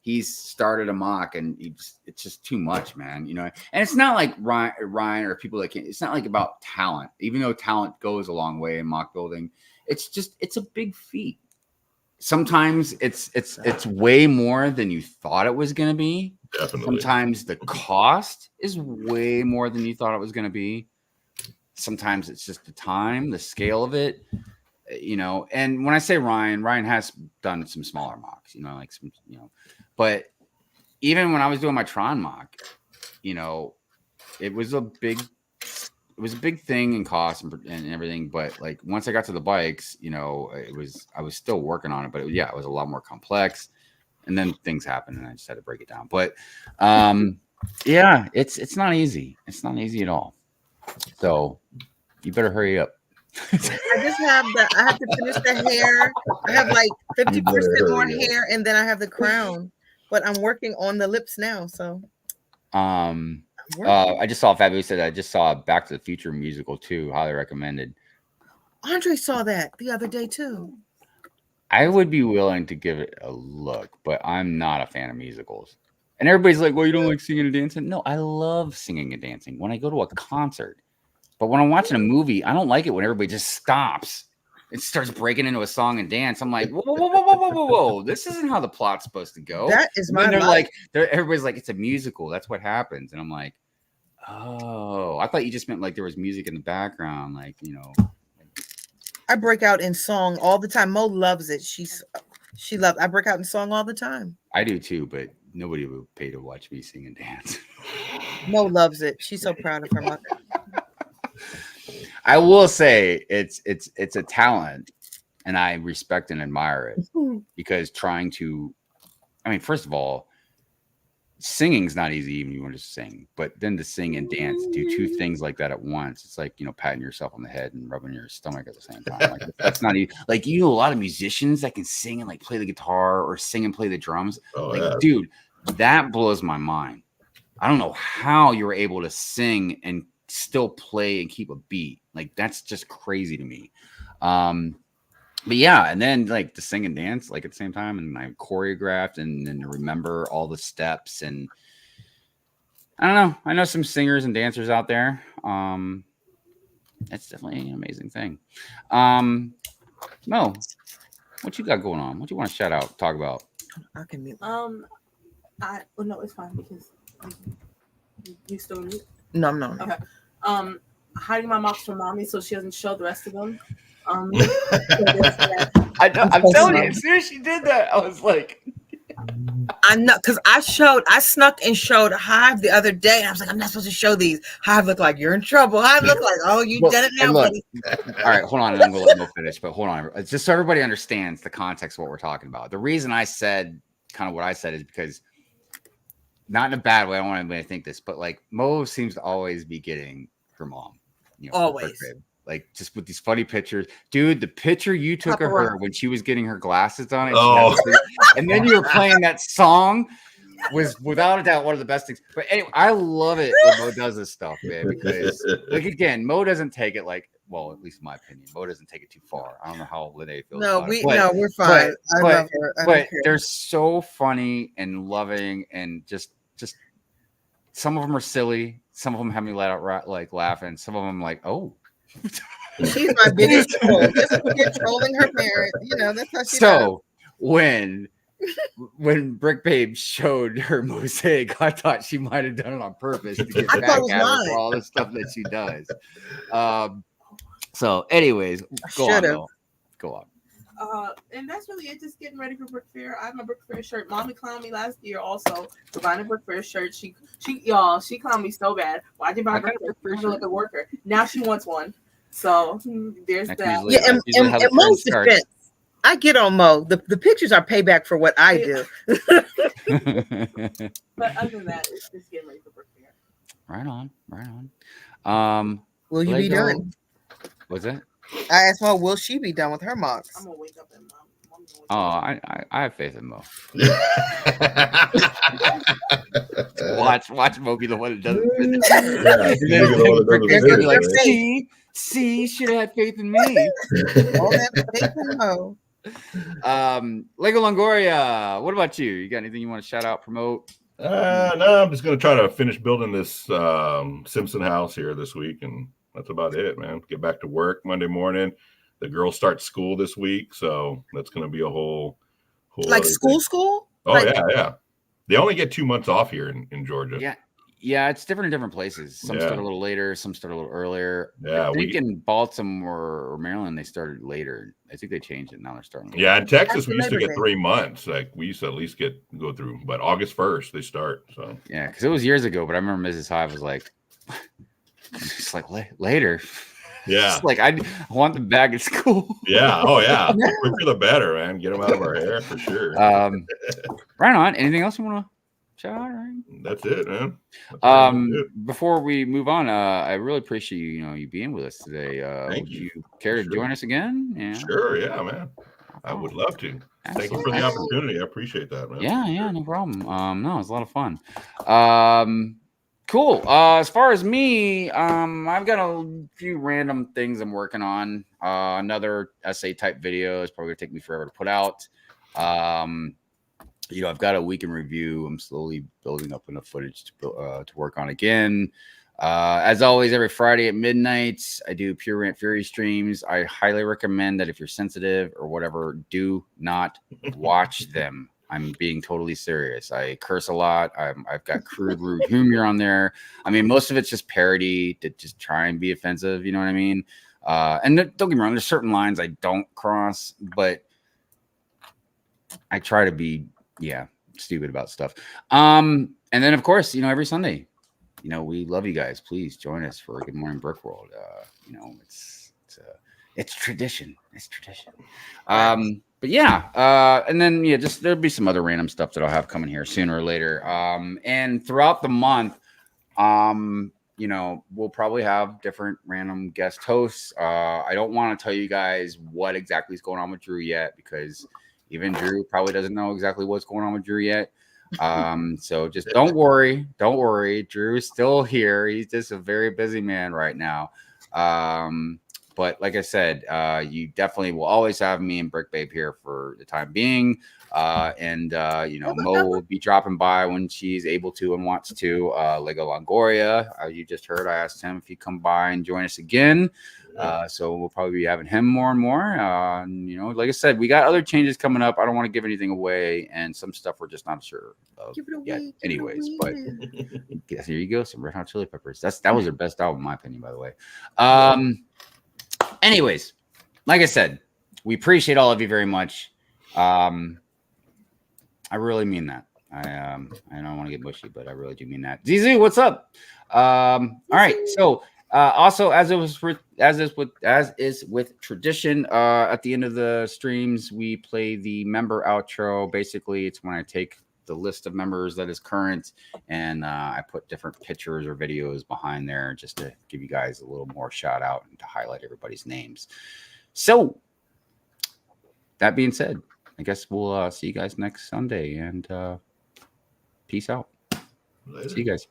he's started a mock and it's just too much, man. You know, and it's not like Ryan or people that can't. It's not like about talent, even though talent goes a long way in mock building. It's a big feat. Sometimes it's way more than you thought it was going to be.
Definitely.
Sometimes the cost is way more than you thought it was going to be. Sometimes it's just the time, the scale of it, you know. And when I say Ryan has done some smaller mocks, you know, like some, you know, but even when I was doing my Tron mock, you know, it was a big thing in cost and everything. But like once I got to the bikes, you know, I was still working on it, but it was a lot more complex. And then things happened and I just had to break it down. But yeah, it's not easy. It's not easy at all. So you better hurry up.
I have to finish the hair. I have like 50% more hair and then I have the crown. But I'm working on the lips now. So
I just saw Fabio said I just saw Back to the Future musical too. Highly recommended.
Andre saw that the other day too.
I would be willing to give it a look, but I'm not a fan of musicals. And everybody's like, well, you don't like singing and dancing? No, I love singing and dancing when I go to a concert. But when I'm watching a movie, I don't like it when everybody just stops and starts breaking into a song and dance. I'm like, whoa. This isn't how the plot's supposed to go.
That is my
life. Everybody's like, it's a musical. That's what happens. And I'm like, oh, I thought you just meant like there was music in the background. Like, you know.
I break out in song all the time. Mo loves it. She loves. I break out in song all the time.
I do too, but nobody would pay to watch me sing and dance.
Mo loves it. She's so proud of her mother.
I will say it's a talent, and I respect and admire it because first of all, singing's not easy even if you want to sing, but then to sing and dance, do two things like that at once, it's like, you know, patting yourself on the head and rubbing your stomach at the same time. Like that's not easy. Like, you know, a lot of musicians that can sing and like play the guitar or sing and play the drums. Dude, that blows my mind. I don't know how you were able to sing and still play and keep a beat. Like, that's just crazy to me. But yeah, and then like to sing and dance like at the same time, and I choreographed and then to remember all the steps, and I don't know. I know some singers and dancers out there. It's definitely an amazing thing. Mo, what you got going on? What do you want to shout out, talk about?
I can mute.
No, it's fine because you still mute.
No.
Okay. Hiding my mocks from mommy so she doesn't show the rest of them. I'm
telling you, as soon as she did that, I was like,
I know, because I snuck and showed Hive the other day, and I was like, I'm not supposed to show these. Hive looked like you're in trouble. Hive looked like, oh, you did it now, buddy.
All right, hold on, and I'm gonna let Mo finish, but hold on, just so everybody understands the context of what we're talking about. The reason I said kind of what I said is because, not in a bad way, I don't want anybody to think this, but like Mo seems to always be getting her mom, you know,
always.
Like, just with these funny pictures. Dude, the picture you took of her when she was getting her glasses on, and then you were playing that song was without a doubt one of the best things. But anyway, I love it when Mo does this stuff, man, because like, again, Mo doesn't take it like, well, at least in my opinion, Mo doesn't take it too far. I don't know how Lene feels.
No, we're fine. I love her.
But they're so funny and loving and just some of them are silly. Some of them have me let out like laughing. Some of them like, oh.
She's my biggest troll. Just forget trolling her parents. You know, that's how she does.
So when Brick Babe showed her mosaic, I thought she might have done it on purpose to get
I
back
thought it was
at her
mine.
for all the stuff that she does. So, anyways, go on.
And that's really it. Just getting ready for Brick Fair. I have my Brick Fair shirt. Mommy clowned me last year also for buying a Brick Fair shirt. She clowned me so bad. Why'd you buy a Brick Fair shirt like a worker? Now she wants one. So there's that.
Usually,
and Mo's defense, I get on Mo. The pictures are payback for what I do.
But other than that, it's just getting ready for Brick Fair.
Right on.
Will you be done?
What's that?
I asked Mo, will she be done with her mocks?
I'm gonna wake up and
I have faith in Mo. watch Mo be the one that does it. Like, see, should have had faith in me.
All that faith in Mo.
Lego Longoria, what about you? You got anything you want to shout out, promote?
No, I'm just gonna try to finish building this Simpson house here this week, and that's about it, man. Get back to work Monday morning. The girls start school this week, so that's gonna be a whole
like school.
Oh
like,
yeah. They only get 2 months off here in Georgia.
Yeah, it's different in different places. Some start a little later, some start a little earlier.
Yeah,
I think in Baltimore or Maryland they started later. I think they changed it. Now they're starting later.
Yeah, in Texas we used to get 3 months. Like we used to at least go through, but August 1st they start. So
yeah, because it was years ago. But I remember Mrs. Hive was like, "It's like later."
Yeah,
it's like I want them back at school.
Yeah. Oh yeah. The quicker the better, man. Get them out of our hair for sure.
Right on. Anything else you want to shout out? Right?
That's it, man.
Before we move on, I really appreciate you being with us today.
Thank
would
you.
you care to join us again? Yeah.
Sure. Yeah, man. I would love to.
Absolutely.
Thank you for the opportunity. I appreciate that, man.
Yeah, no problem. No, it was a lot of fun. Cool. As far as me, I've got a few random things I'm working on. Another essay type video is probably gonna take me forever to put out. I've got a week in review. I'm slowly building up enough footage to work on again. As always, every Friday at midnight, I do Pure Rant Fury streams. I highly recommend that if you're sensitive or whatever, do not watch them. I'm being totally serious. I curse a lot. I've got crude, rude humor on there. I mean, most of it's just parody to just try and be offensive. You know what I mean? And don't get me wrong. There's certain lines I don't cross, but I try to be, stupid about stuff. And then, of course, every Sunday, we love you guys. Please join us for Good Morning Brick World. It's tradition. It's tradition. But and then just there'll be some other random stuff that I'll have coming here sooner or later. And throughout the month, we'll probably have different random guest hosts. I don't want to tell you guys what exactly is going on with Drew yet, because even Drew probably doesn't know exactly what's going on with Drew yet. So just don't worry. Drew is still here. He's just a very busy man right now. But like I said, you definitely will always have me and Brick Babe here for the time being. Mo will be dropping by when she's able to and wants to. Lego Longoria, you just heard, I asked him if he'd come by and join us again. So we'll probably be having him more and more. Like I said, we got other changes coming up. I don't want to give anything away, and some stuff we're just not sure of yet. Anyways, but yes, here you go. Some Red Hot Chili Peppers. That was their best album, in my opinion, by the way. Anyways, like I said, we appreciate all of you very much. I really mean that. I don't want to get mushy, but I really do mean that. Zizu, what's up? All right. So also, as is with tradition, at the end of the streams, we play the member outro. Basically, it's when I take the list of members that is current, and I put different pictures or videos behind there just to give you guys a little more shout out and to highlight everybody's names. So that being said, I guess we'll see you guys next Sunday, and peace out.
Later.
See you guys.